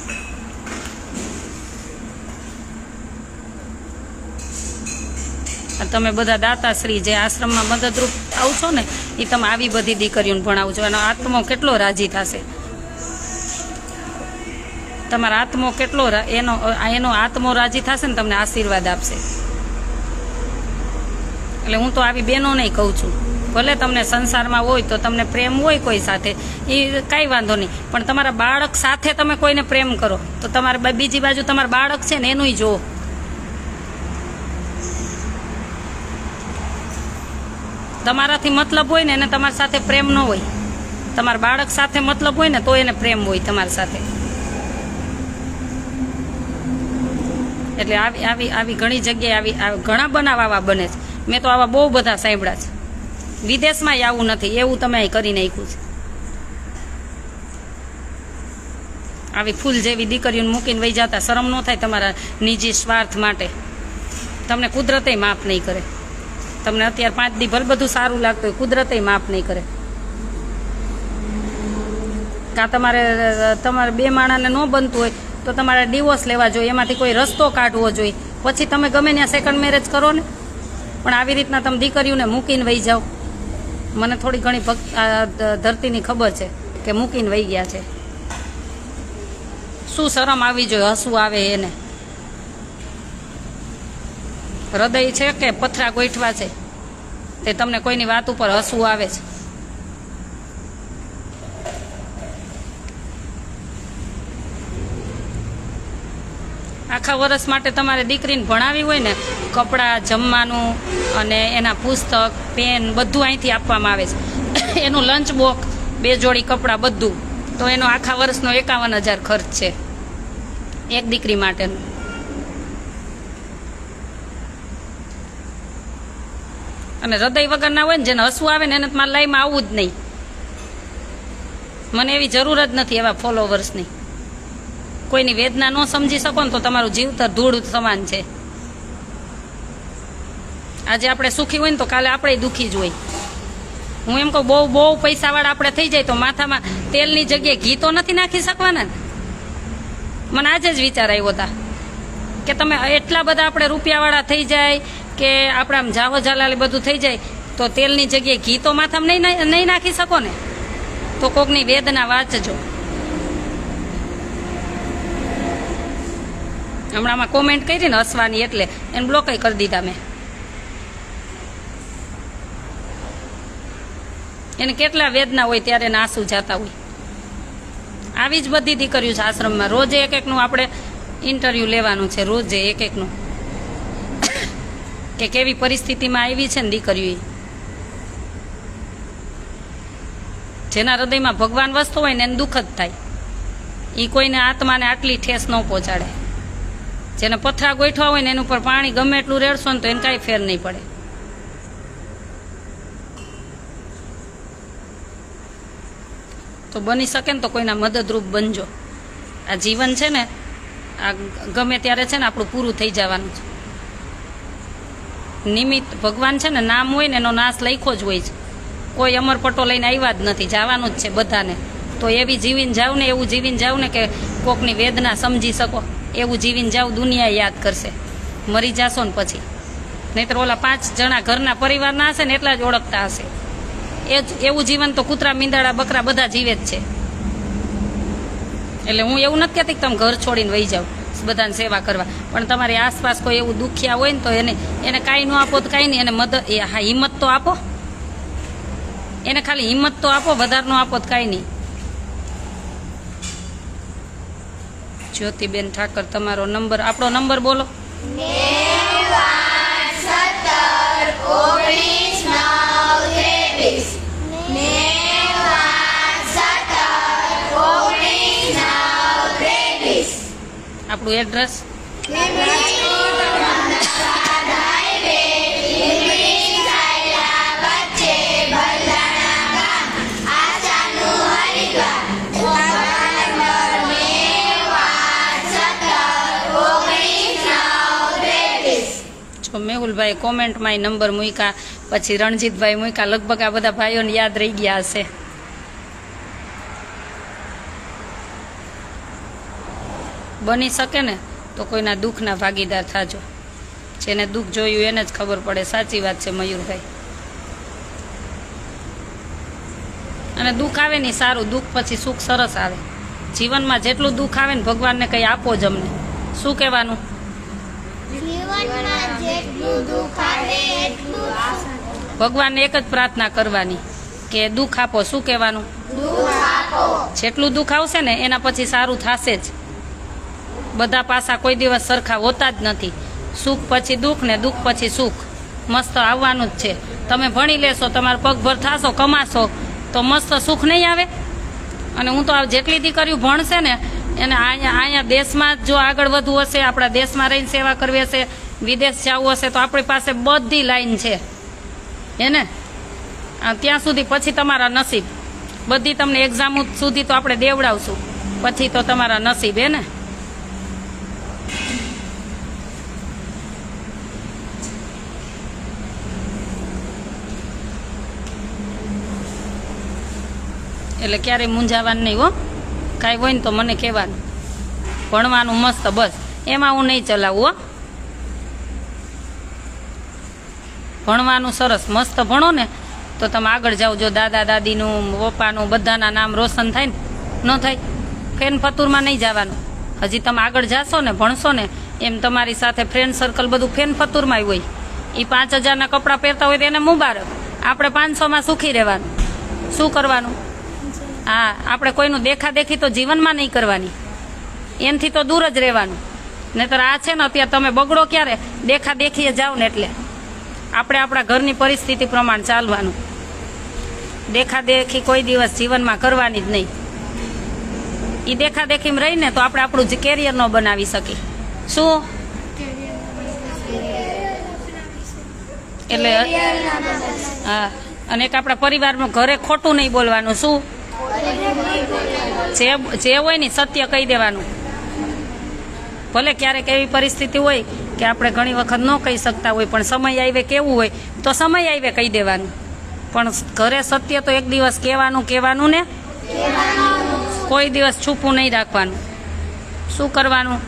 તમે બધા દાતાશ્રી જે આશ્રમમાં મદદરૂપ આવો છો ને, એ તમે આવી બધી દીકરીઓને ભણાવજો. એનો આત્મો કેટલો રાજી થશે. તમારા આત્મો કેટલો એનો આત્મો રાજી થશે ને, તમને આશીર્વાદ આપશે. એટલે હું તો આવી બહેનો નહીં કહું છું. ભલે તમને સંસારમાં હોય તો તમને પ્રેમ હોય કોઈ સાથે, એ કાંઈ વાંધો નહીં, પણ તમારા બાળક સાથે તમે કોઈને પ્રેમ કરો તો તમારે બીજી બાજુ તમારા બાળક છે ને એનુંય જુઓ. તમારાથી મતલબ હોય ને એને તમારી સાથે પ્રેમ ન હોય. તમારા બાળક સાથે મતલબ હોય ને તો એને પ્રેમ હોય તમારી સાથે. એટલે આવી ઘણી જગ્યાએ આવી ઘણા બનાવ આવા બને છે. મેં તો આવા બહુ બધા સાંભળ્યા છે. વિદેશમાં આવું નથી, એવું તમે અહીં કરી નાખ્યું છે. આવી ફૂલ જેવી દીકરીઓને મૂકીને વહી જતા શરમ ન થાય તમારા નિજી સ્વાર્થ માટે? તમને કુદરતે માફ નહીં કરે. તમને અત્યારે 5 દી ભલે બધું સારું લાગતું હોય, કુદરતે માફ નહીં કરે. કાં તમારે 2 માણાને ન બનતું હોય તો તમારે ડિવોર્સ લેવા જોઈએ, એમાંથી કોઈ રસ્તો કાઢવો જોઈએ, પછી તમે ગમે ત્યાં સેકન્ડ મેરેજ કરો ને. પણ આવી રીતના તમે દીકરીઓને મૂકીને વહી જાઓ. મને થોડી ઘણી ધરતીની ખબર છે કે મૂકીને વહી ગયા છે. શું શરમ આવી જોઈએ, હસવું આવે એને. હૃદય છે કે પથરા ગોઠવા છે તે તમને કોઈની વાત ઉપર હસવું આવે છે. આખા વર્ષ માટે તમારે દીકરીને ભણાવી હોય ને, કપડાં, જમવાનું અને એના પુસ્તક, પેન બધું અહીંથી આપવામાં આવે છે. એનું લંચ બોક્સ, 2 જોડી કપડાં બધું, તો એનો આખા વર્ષનો 51,000 ખર્ચ છે એક દીકરી માટેનો. અને હૃદય વગરના હોય ને, જેને હસવું આવે ને, એને મારા લાઈફમાં આવવું જ નહીં. મને એવી જરૂર જ નથી એવા ફોલોવર્સની. કોઈની વેદના ન સમજી શકો ને તો તમારું જીવતર ધૂળ સમાન છે. આજે આપણે સુખી હોય ને તો કાલે આપણે દુઃખી જ હોય. હું એમ કહું, બહુ પૈસાવાળા આપણે થઈ જાય તો માથામાં તેલની જગ્યાએ ઘી તો નથી નાખી શકવાના ને. મને આજે જ વિચાર આવ્યો હતા કે તમે એટલા બધા આપણે રૂપિયાવાળા થઈ જાય કે આપણે આમ જાવો જાલાલી બધું થઈ જાય તો તેલની જગ્યાએ ઘી તો માથામાં નહીં નાખી શકો ને. તો કોકની વેદના વાંચજો. હમણાંમાં કોમેન્ટ કરી ને હસવાની, એટલે એને બ્લોક કરી દીધા મેં. એને કેટલા વેદના હોય ત્યારે એને આંસુ જાતા હોય. આવી જ બધી દીકરીઓ છે આશ્રમમાં. રોજે એકનું આપણે ઇન્ટરવ્યૂ લેવાનું છે, રોજે એકનું કે કેવી પરિસ્થિતિમાં આવી છે ને દીકરીઓ. જેના હૃદયમાં ભગવાન વસતો હોય ને એને દુઃખ જ થાય. એ કોઈને આત્માને આટલી ઠેસ ન પહોંચાડે. જેને પથરા ગોઠવા હોય ને એનું ઉપર પાણી ગમે એટલું રેડશો ને તો એને કાંઈ ફેર નહીં પડે. તો બની શકે ને તો કોઈના મદદરૂપ બનજો. આ જીવન છે ને, આ ગમે ત્યારે છે ને આપણું પૂરું થઈ જવાનું છે. નિમિત્ત ભગવાન છે ને, નામ હોય ને એનો નાશ લખ્યો જ હોય છે. કોઈ અમરપટ્ટો લઈને આવ્યા જ નથી, જવાનું જ છે બધાને. તો એવી જીવીને જાવ ને, એવું જીવીને જાવ ને કે કોકની વેદના સમજી શકો. એવું જીવીને જાવ, દુનિયા યાદ કરશે. મરી જાશો ને પછી. નહીંતર ઓલા 5 જણા ઘરના પરિવારના હશે ને એટલા જ ઓળખતા હશે. એવું જીવન તો કૂતરા, મીંદાડા, બકરા બધા જીવે જ છે. એટલે હું એવું નથી કહેતી કે તમે ઘર છોડીને વહી જાઓ બધાને સેવા કરવા, પણ તમારી આસપાસ કોઈ એવું દુખિયા હોય ને તો એને કાંઈ ન આપો તો કાંઈ નહીં, એને મદદ, હા, હિંમત તો આપો. એને ખાલી હિંમત તો આપો, વધારે ન આપો તો કાંઈ નહીં. જ્યોતિબેન ઠાકર, તમારો નંબર, આપણો નંબર બોલો. 9017191923. આપણું એડ્રેસ મેહુલભાઈ કોમેન્ટમાં નંબર મૂક્યા, પછી રણજીતભાઈ મૂક્યા. લગભગ આ બધા ભાઈઓને યાદ રહી ગયા હશે. બની શકે ને તો કોઈના દુઃખના ભાગીદાર થાજો. જેને દુઃખ જોયું એને જ ખબર પડે. સાચી વાત છે મયુરભાઈ. અને દુઃખ આવે ને સારું, દુઃખ પછી સુખ સરસ આવે. જીવનમાં જેટલું દુઃખ આવે ને ભગવાનને કંઈ આપો જ અમને. શું કહેવાનું? ભગવાનને એક જ પ્રાર્થના કરવાની કે દુઃખ આપો. શું કહેવાનું? જેટલું દુઃખ આવશે ને એના પછી સારું થશે જ. બધા પાસા કોઈ દિવસ સરખા હોતા જ નથી. સુખ પછી દુઃખ ને દુઃખ પછી સુખ મસ્ત આવવાનું જ છે. તમે ભણી લેશો, તમારા પગભર થશો, કમાશો તો મસ્ત સુખ નહીં આવે. અને હું તો જેટલી દીકરીઓ ભણશે ને એને અહીંયા દેશમાં જો આગળ વધવું હશે, આપણા દેશમાં રહીને સેવા કરવી હશે, વિદેશ જવું હશે, તો આપણી પાસે બધી લાઈન છે એને. ત્યાં સુધી પછી તમારા નસીબ. બધી તમને એક્ઝામ સુધી તો આપણે દેવડાવશું, પછી તો તમારા નસીબ. એને એટલે ક્યારેય મૂંઝાવાનું નહીં હો. કાંઈ હોય ને તો મને કહેવાનું. ભણવાનું મસ્ત બસ, એમાં હું નહીં ચલાવું હો. ભણવાનું સરસ મસ્ત ભણો ને તો તમે આગળ જાઓ. જો દાદા દાદીનું, પપ્પાનું, બધાના નામ રોશન થાય ને, ન થાય? ફેન ફતુરમાં નહીં જવાનું. હજી તમે આગળ જાશો ને, ભણશો ને, એમ તમારી સાથે ફ્રેન્ડ સર્કલ બધું ફેન ફતુરમાં હોય. એ 5,000ના કપડાં પહેરતા હોય તો એને મુબારક. આપણે 500માં સુખી રહેવાનું. શું કરવાનું? હા, આપણે કોઈનું દેખાદેખી તો જીવનમાં નહીં કરવાની. એનાથી તો દૂર જ રહેવાનું. નહીંતર આ છે ને અત્યારે તમે બગડો ક્યારે? દેખાદેખીએ જાઓ ને એટલે. આપણે આપણા ઘરની પરિસ્થિતિ પ્રમાણે ચાલવાનું. દેખાદેખી કોઈ દિવસ જીવનમાં કરવાની જ નહીં. એ દેખાદેખીમાં રહીને તો આપણે આપણું જ કેરિયર ન બનાવી શકીએ. શું? એટલે હા, અને એક આપણા પરિવારમાં ઘરે ખોટું નહીં બોલવાનું. શું? જે હોય ને સત્ય કહી દેવાનું. ભલે ક્યારેક એવી પરિસ્થિતિ હોય કે આપણે ઘણી વખત ન કહી શકતા હોય, પણ સમય આવે કેવું હોય તો સમય આવે કહી દેવાનું. પણ ઘરે સત્ય તો એક દિવસ કહેવાનું ને, કોઈ દિવસ છૂપું નહીં રાખવાનું. શું કરવાનું?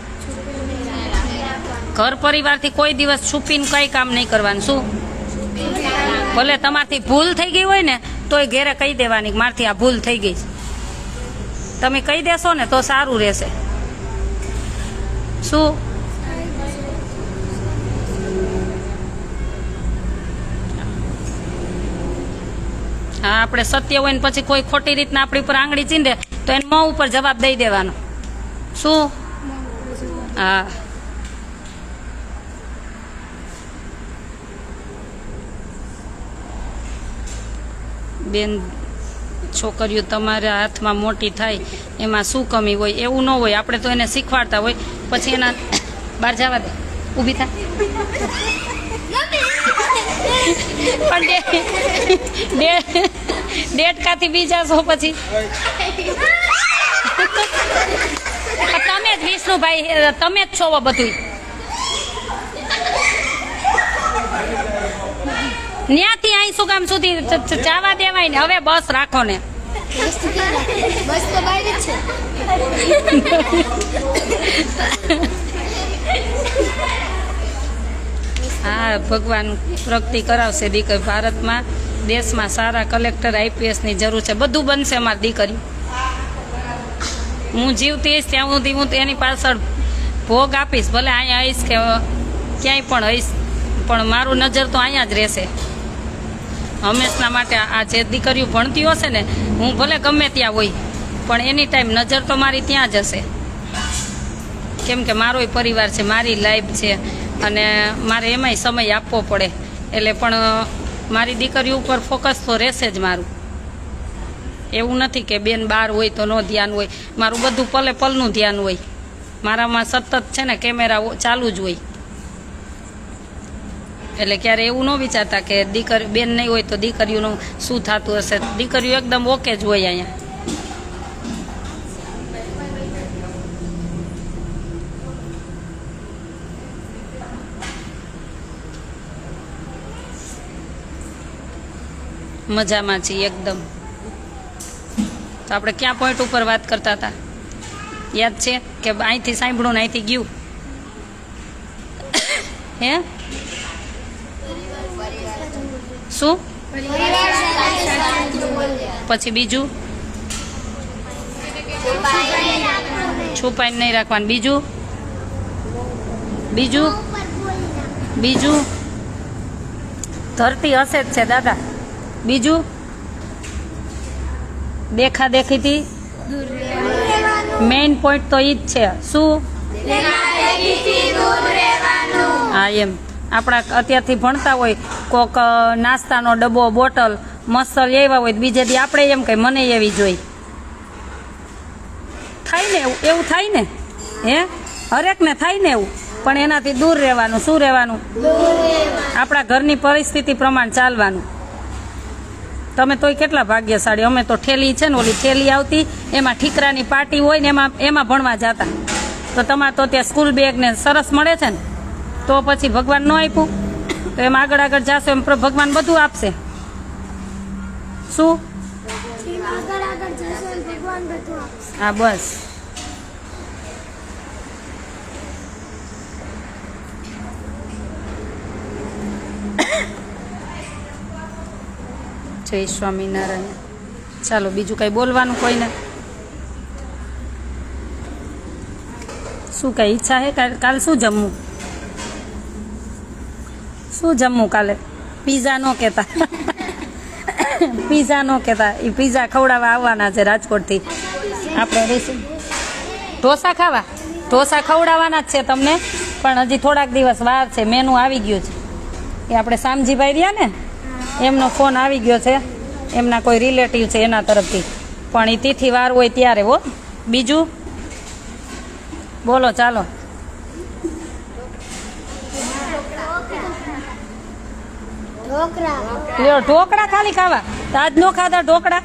ઘર પરિવારથી કોઈ દિવસ છુપીને કંઈ કામ નહીં કરવાનું. શું? ભલે તમારથી ભૂલ થઈ ગઈ હોય ને તોય ઘેરે કહી દેવાની, મારથી આ ભૂલ થઈ ગઈ. તમે કહી દેશો ને તો સારું રહેશે. શું? હા, આપણે સત્ય હોય ને પછી કોઈ ખોટી રીતના આપણી ઉપર આંગળી ચીંધે તો એને મોં ઉપર જવાબ દઈ દેવાનો. શું? હા. બેન, છોકરીઓ તમારા હાથમાં મોટી થાય એમાં શું કમી હોય? એવું ન હોય. આપણે તો એને શીખવાડતા હોય, પછી એના બહાર જવા દે. ઊભી થાય. પણ ડેટકાથી બીજા છો પછી તમે જ વિષ્ણુભાઈ, તમે જ છો બધું. ન્યાથી અહીં શું કામ સુધી જવા દેવાય ને? હવે બસ રાખો ને. બસ તો બહાર જ છે. હા, ભગવાન પ્રગતિ કરાવશે દીકરી. ભારતમાં, દેશમાં સારા કલેક્ટર, IPSની જરૂર છે. બધું બનશે અમારી દીકરી. હું જીવતી હઈશ ત્યાં સુધી હું એની પાછળ ભોગ આપીશ. ભલે અહીંયા આવીશ કે ક્યાંય પણ હઈશ, પણ મારું નજર તો અહીંયા જ રહેશે હંમેશના માટે. આ જે દીકરીઓ ભણતી હશે ને, હું ભલે ગમે ત્યાં હોય પણ એની ટાઈમ નજર તો મારી ત્યાં જ હશે. કેમ કે મારોય પરિવાર છે, મારી લાઈફ છે, અને મારે એમાંય સમય આપવો પડે. એટલે પણ મારી દીકરીઓ ઉપર ફોકસ તો રહેશે જ મારું. એવું નથી કે બેન બહાર હોય તો ન ધ્યાન હોય. મારું બધું પલે પલનું ધ્યાન હોય. મારામાં સતત છે ને કેમેરા ચાલુ જ હોય. એટલે ક્યારે એવું ન વિચારતા કે દીકરી બેન નહીં હોય તો દીકરીઓનું શું થતું હશે. દીકરીઓ એકદમ ઓકે જ હોય અહીંયા. મજામાં છીએ એકદમ. તો આપણે ક્યાં પોઈન્ટ ઉપર વાત કરતા હતા? યાદ છે કે અહીંથી સાંભળ્યું ને અહીંથી ગયું? હે? શું? પછી બીજું? છુપાઈને નહીં રાખવાનું. બીજું? બીજું? બીજું? ધરતી હશે જ છે દાદા. બીજું? દેખાદેખીથી મેઇન પોઈન્ટ તો ઈ જ છે. શું? હા, એમ આપણા અત્યારથી ભણતા હોય, કોક નાસ્તાનો ડબ્બો, બોટલ મસ્ત લેવા હોય, બીજે દી આપણે એમ કહે મને એવી જોઈ. થાય ને એવું? થાય ને? હે, હરેકને થાય ને એવું. પણ એનાથી દૂર રહેવાનું. શું રહેવાનું? આપણા ઘરની પરિસ્થિતિ પ્રમાણે ચાલવાનું. તમે તોય કેટલા ભાગ્યશાળી. અમે તો ઠેલી છે ને, ઓલી ઠેલી આવતી એમાં ઠીકરાની પાટી હોય ને એમાં ભણવા જતા. તો તમારે તો ત્યાં સ્કૂલ બેગ ને સરસ મળે છે ને, તો પછી ભગવાન ન આપ્યું તો એમ આગળ જાશો એમ ભગવાન બધું આપશે. શું? આગળ આગળ જશો ને ભગવાન બધું આપશે. હા બસ. જય સ્વામિનારાયણ. ચાલો બીજું કઈ બોલવાનું કોઈને? શું કઈ ઈચ્છા હે? કાલ શું જમવું? શું જમવું કાલે? પીઝા નો કહેતા. પીઝા નો કહેતા. એ પીઝા ખવડાવવા આવવાના છે રાજકોટથી. આપણે રહીશું ઢોસા ખાવા. ઢોસા ખવડાવવાના જ છે તમને, પણ હજી થોડાક દિવસ વાર છે. મેનુ આવી ગયું છે. એ આપણે શામજીભાઈ રહ્યા ને, એમનો ફોન આવી ગયો છે. એમના કોઈ રિલેટિવ છે એના તરફથી, પણ એ તિથિ વાર હોય ત્યારે હો. બીજું બોલો. ચાલો ઢોકળા. લ્યો ઢોકળા ખાલી ખાવા. તો આજ નો ખાધા ઢોકળા?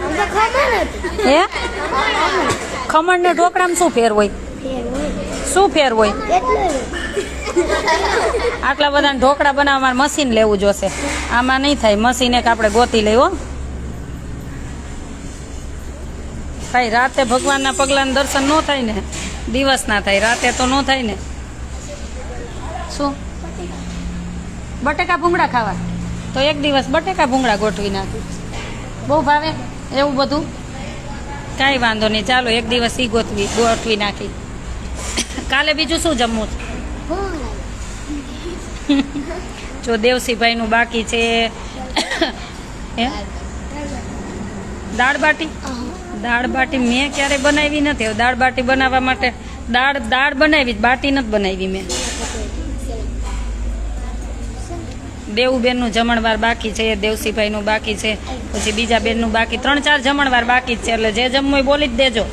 અમને ખબર હતી. હે ખમણ ને ઢોકળામાં શું ફેર હોય? શું ફેર હોય? આટલા બધા ઢોકળા બનાવવા મારે મશીન લેવું જોશે. આમાં નહીં થાય. મશીન એક આપણે ગોતી લઈ હો. કઈ રાતે ભગવાનના પગલાના દર્શન ન થાય ને, દિવસ ના થાય, રાતે તો ન થાય ને. શું બટેકા ભૂંગળા ખાવા? તો એક દિવસ બટેકા ભૂંગળા ગોઠવી નાખી. બહુ ભાવે એવું બધું? કાંઈ વાંધો નહીં. ચાલો એક દિવસ ઈ ગોઠવી નાખી. કાલે બીજું શું જમવું છે? જો દેવસીભાઈનું બાકી છે હે દાળ બાટી. દાળ બાટી મેં ક્યારે બનાવી નથી. હવે દાળ બાટી બનાવવા માટે દાળ બનાવી, બાટી નથી બનાવી મેં. દેવુબેનનું જમણવાર બાકી છે, દેવસીભાઈનું બાકી છે, પછી બીજા બેનનું બાકી. 3-4 જમણવાર બાકી જ છે. એટલે જે જમવું હોય બોલી જ દેજો.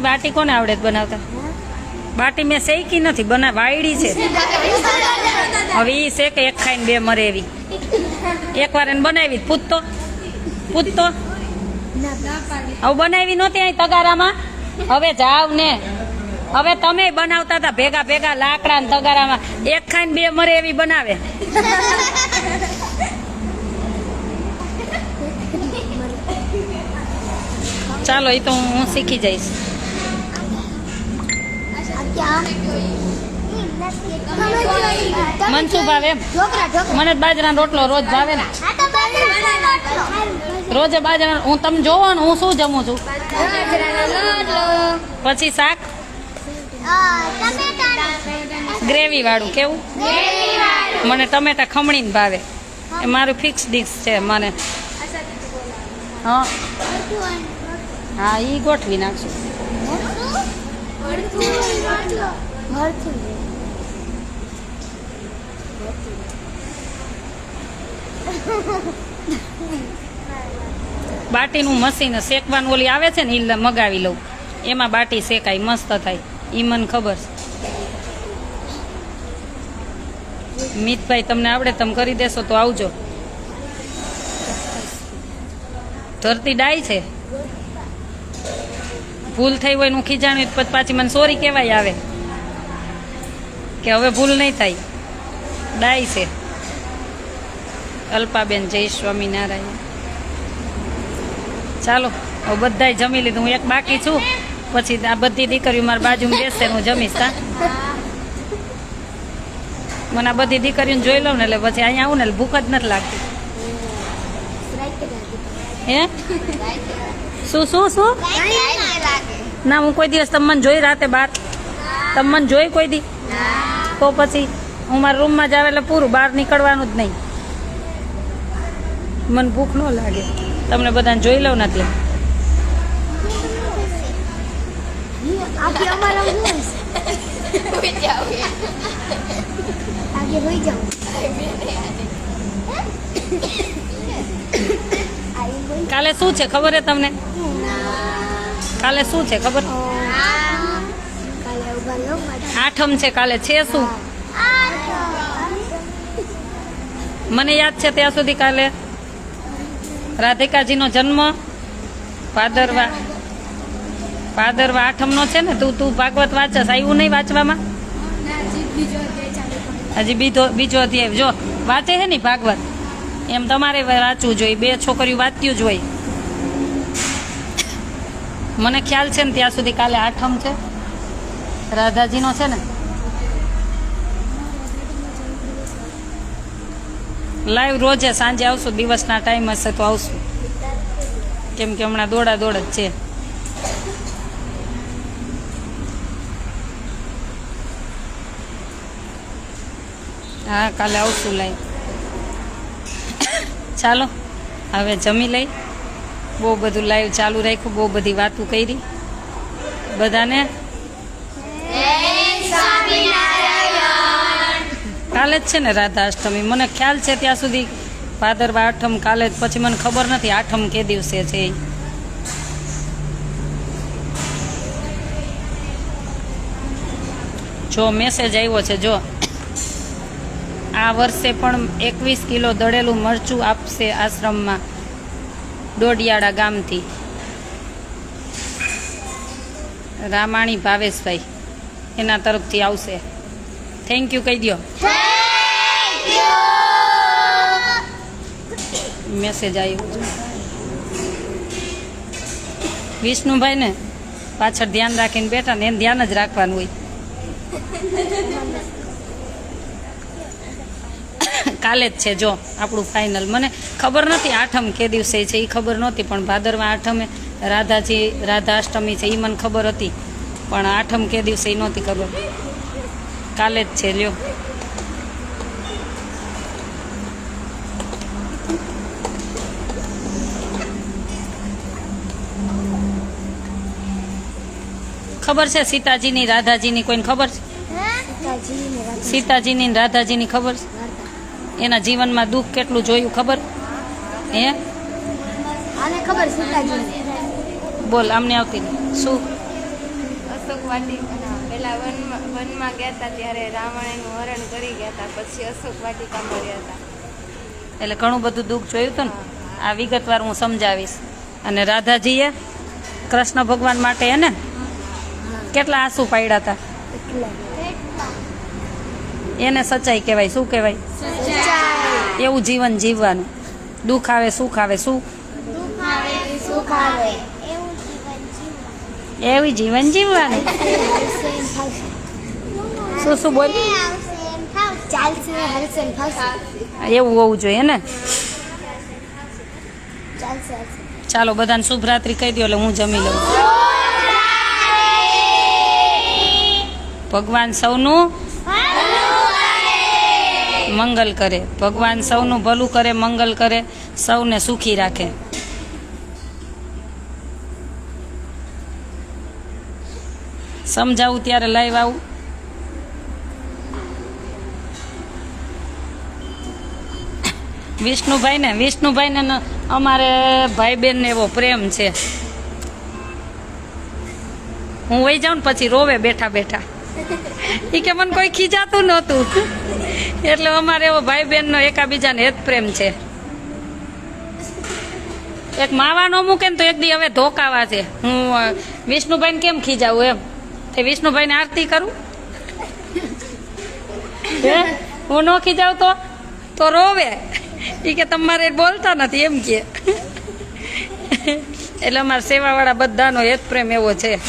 બાટી કોને આવડે બનાવતા? બાટી મેં શેકી નથી, વાયડી છે. હવે ઈ છે કે એક ખાઈને બે મરે એવી. એકવાર એને બનાવી પૂછતો હવે બનાવી નહોતી અહીં તગારામાં. હવે જાવ ને. હવે તમે બનાવતા હતા ભેગા લાકડા ને તગારામાં. એક ખાઈને બે મરે એવી બનાવે. ચાલો એ તો હું શીખી જઈશ. મન શું ભાવે? મને બાજરાનો રોટલો રોજ ભાવે ને. રોજે બાજરા. હું તમે જોવો ને હું શું જમું છું. પછી શાક ગ્રેવી વાળું. કેવું? મને ટમેટા ખમણીને ભાવે. એ મારું ફિક્સ ડિશ છે મને. હા હા ઈ ગોઠવી નાખશું. બાટીનું મશીન શેકવાનું ઓલી આવે છે ને એ મગાવી લઉં. એમાં બાટી શેકાય મસ્ત થાય. ઈ મને ખબર છે. મિતભાઈ તમને આવડે તમે કરી દેશો તો આવજો. ધરતી ડાય છે. ભૂલ થઈ હોય હું ખીજાણું પછી પાછી મને સોરી કહેવાય આવે કે હવે ભૂલ નહીં થાય. ડાય છે. અલ્પાબેન જય સ્વામિનારાયણ. ચાલો હવે બધાય જમી લીધું. હું એક બાકી છું. પછી આ બધી દીકરીઓ મારી બાજુમાં બેસશે હું જમીશ. તા મને આ બધી દીકરીઓને જોઈ લઉં ને એટલે પછી અહીંયા આવું ને એટલે ભૂખ જ નથી લાગતી. હે શું ના હું કોઈ દિવસ તમને જોઈ રાતે બાર? તમને જોઈ કોઈ દી? તો પછી હું મારા રૂમમાં જ આવે એટલે પૂરું, બહાર નીકળવાનું જ નહીં. મને ભૂખ ન લાગે. તમને બધાને જોઈ લઉં ને એટલે. કાલે શું છે ખબર હે તમને? કાલે શું છે ખબર? આઠમ છે કાલે. છે શું મને યાદ છે ત્યાં સુધી કાલે રાધિકાજીનો જન્મ ભાદરવા આઠમનો છે ને. તું ભાગવત વાંચસ? આવ્યું નહીં વાંચવામાં? હજી બીજો અધ્યાય જો વાંચે છે ને ભાગવત, એમ તમારે વાંચવું જોઈએ. 2 છોકરીઓ વાંચ્યું જ હોય. મને ખ્યાલ છે ને ત્યાં સુધી કાલે 8મ છે, રાધાજીનો છે ને. લાઈવ રોજે સાંજે આવશું, દિવસના ટાઈમ હશે તો આવશું, કેમ કે હમણાં દોડા દોડ જ છે. હા કાલે આવશું લાઈવ. ચાલો હવે જમી લઈ. બહુ બધું લાઈવ ચાલુ રાખ્યું, બહુ બધી વાતો કરી બધાને. કાલે જ છે ને રાધા અષ્ટમી, મને ખ્યાલ છે ત્યાં સુધી ભાદરવા 8મ કાલે જ, પછી મને ખબર નથી 8મ કે દિવસે છે એ. જો મેસેજ આવ્યો છે, જો આ વર્ષે પણ 21 કિલો દળેલું મરચું આપશે આશ્રમમાં, ડોડિયાળા ગામથી રામાણી ભાવેશભાઈ, એના તરફથી આવશે. થેન્ક યુ કહી દો. મેસેજ આવ્યો છે વિષ્ણુભાઈ ને, પાછળ ધ્યાન રાખીને બેઠા ને, એને ધ્યાન જ રાખવાનું હોય. કાલે જ છે જો આપણું ફાઇનલ. મને ખબર નથી 8મ કે દિવસે છે એ ખબર નહોતી, પણ ભાદરવા 8મે રાધા અષ્ટમી છે એ મને ખબર હતી, પણ 8મ કે દિવસે એ નહોતી ખબર. કાલે જ છે લ્યો. ખબર છે સીતાજીની રાધાજીની કોઈને ખબર છે? સીતાજીની ને રાધાજીની ખબર છે? એના જીવનમાં દુઃખ કેટલું જોયું ખબર હે? આને ખબર સીતાજી. બોલ આમને આવતી શું? અશોક વાટિકા પેલા વનમાં ગયા હતા ત્યારે રાવણનું હરણ કરી ગયા હતા, પછી અશોક વાટિકામાં રહ્યા હતા. એટલે ઘણું બધું દુઃખ જોયું હતું ને. આ વિગતવાર હું સમજાવીશ. અને રાધાજીએ કૃષ્ણ ભગવાન માટે એને કેટલા આંસુ પાડ્યા હતા. એને સચ્ચાઈ કહેવાય. શું કહેવાય? એવું જીવન જીવવાનું. દુઃખ આવે સુખ આવે, શું એવું જીવન જીવવાનું. શું શું બોલ? એવું હોવું જોઈએ ને. ચાલો બધાને શુભરાત્રી કહી દો એટલે હું જમી લઉં. ભગવાન સૌનું મંગલ કરે. ભગવાન સૌનું ભલું કરે, મંગલ કરે, સૌને સુખી રાખે. સમજાવું ત્યારે લાઈવ આવું. વિષ્ણુભાઈને અમારે ભાઈ બહેનને એવો પ્રેમ છે. હું વહી જાઉં ને પછી રોવે બેઠા બેઠા. એ કે મને કોઈ ખીજાતું નહોતું. એટલે અમારે એવો ભાઈ બહેનનો એકાબીજાને હેત પ્રેમ છે. એક માવાનો મૂકે ને તો એક દી હવે ધોકાવા છે. હું વિષ્ણુભાઈને કેમ ખીજાવું એમ, તે વિષ્ણુભાઈને આરતી કરું હે? હું ન ખીજાવ તો રોવે. એ કે તમારે બોલતા નથી એમ કે. એટલે અમારા સેવાવાળા બધાનો હેત પ્રેમ એવો છે.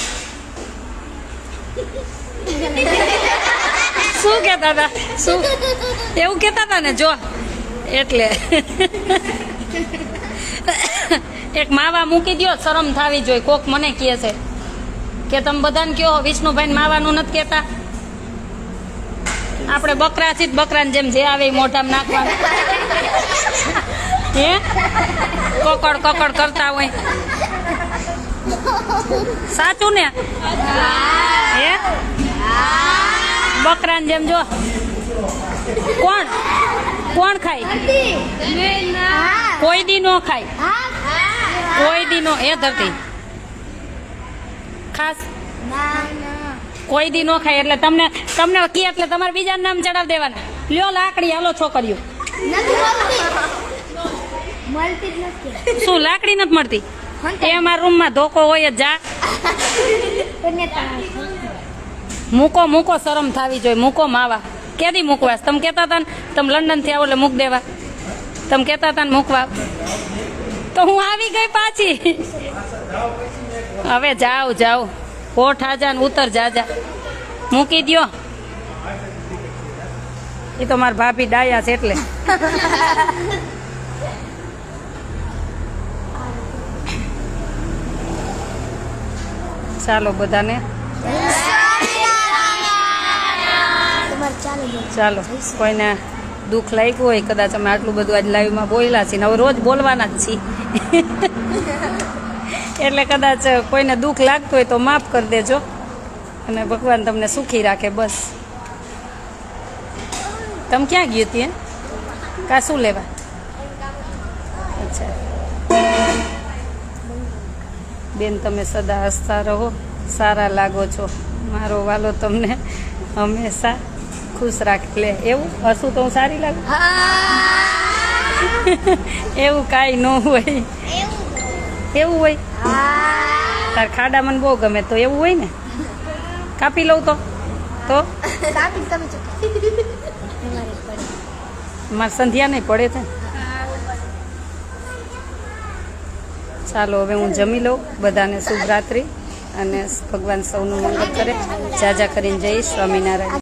શું કહેતા હતા? શું એવું કહેતા હતા ને જો એટલે. એક માવા મૂકી દો, શરમ થાવી જોઈએ. કોક મને કહે છે કે તમે બધાને કહો વિષ્ણુભાઈ માવાનું નથી કહેતા. આપણે બકરા છીએ, બકરાને જેમ જે આવે એ મોઢામાં નાખવાનું. હે કોકડ કોકડ કરતા હોય. સાચું ને? હે બકરાને જેમ જો. કોણ ખાય? કોઈ દી નો ખાય. કોઈ દી નો. એ ધરતી ખાસ કોઈ દી નો ખાય. એટલે તમને કે એટલે તમારે બીજા નામ ચડાવી દેવાના. લ્યો લાકડી, હાલો છોકરીઓ. શું લાકડી નથી મળતી? એ અમારા રૂમમાં ધોકો હોય જ. જા મૂકો શરમ થાવી જોઈએ. મૂકો માવા. ક્યાંથી મૂકવા તમે કહેતા હતા ને તમે લંડનથી આવો એટલે મૂક દેવા તમે કહેતા હતા ને મૂકવા તો હું આવી ગઈ પાછી હવે જાઓ કોઠ આજા ને ઉતર જાજા મૂકી દ્યો એ તો મારા ભાભી ડાયા છે એટલે ચાલો બધાને ચાલો કોઈને દુઃખ લાગ્યું હોય કદાચ અમે આટલું બધું આજ લાઈવમાં બોલ્યા છીએ ને હવે રોજ બોલવાના જ છીએ એટલે કદાચ કોઈને દુઃખ લાગતું હોય તો માફ કરી દેજો અને ભગવાન તમને સુખી રાખે બસ તમે ક્યાં ગયું હતી કા શું લેવા અચ્છા બેન તમે સદા હસતા રહો સારા લાગો છો મારો વાલો તમને હંમેશા ખુશ રાખે લે એવું હસું તો હું સારી લાગુ એવું કાંઈ ન હોય એવું હોય તાર ખાડા મને બહુ ગમે તો એવું હોય ને કાપી લઉં તો મારે સંધ્યા નહીં પડે છે ચાલો હવે હું જમી લઉં બધાને શુભ રાત્રિ અને ભગવાન સૌનું મંગળ કરે જાજા કરીને જય સ્વામિનારાયણ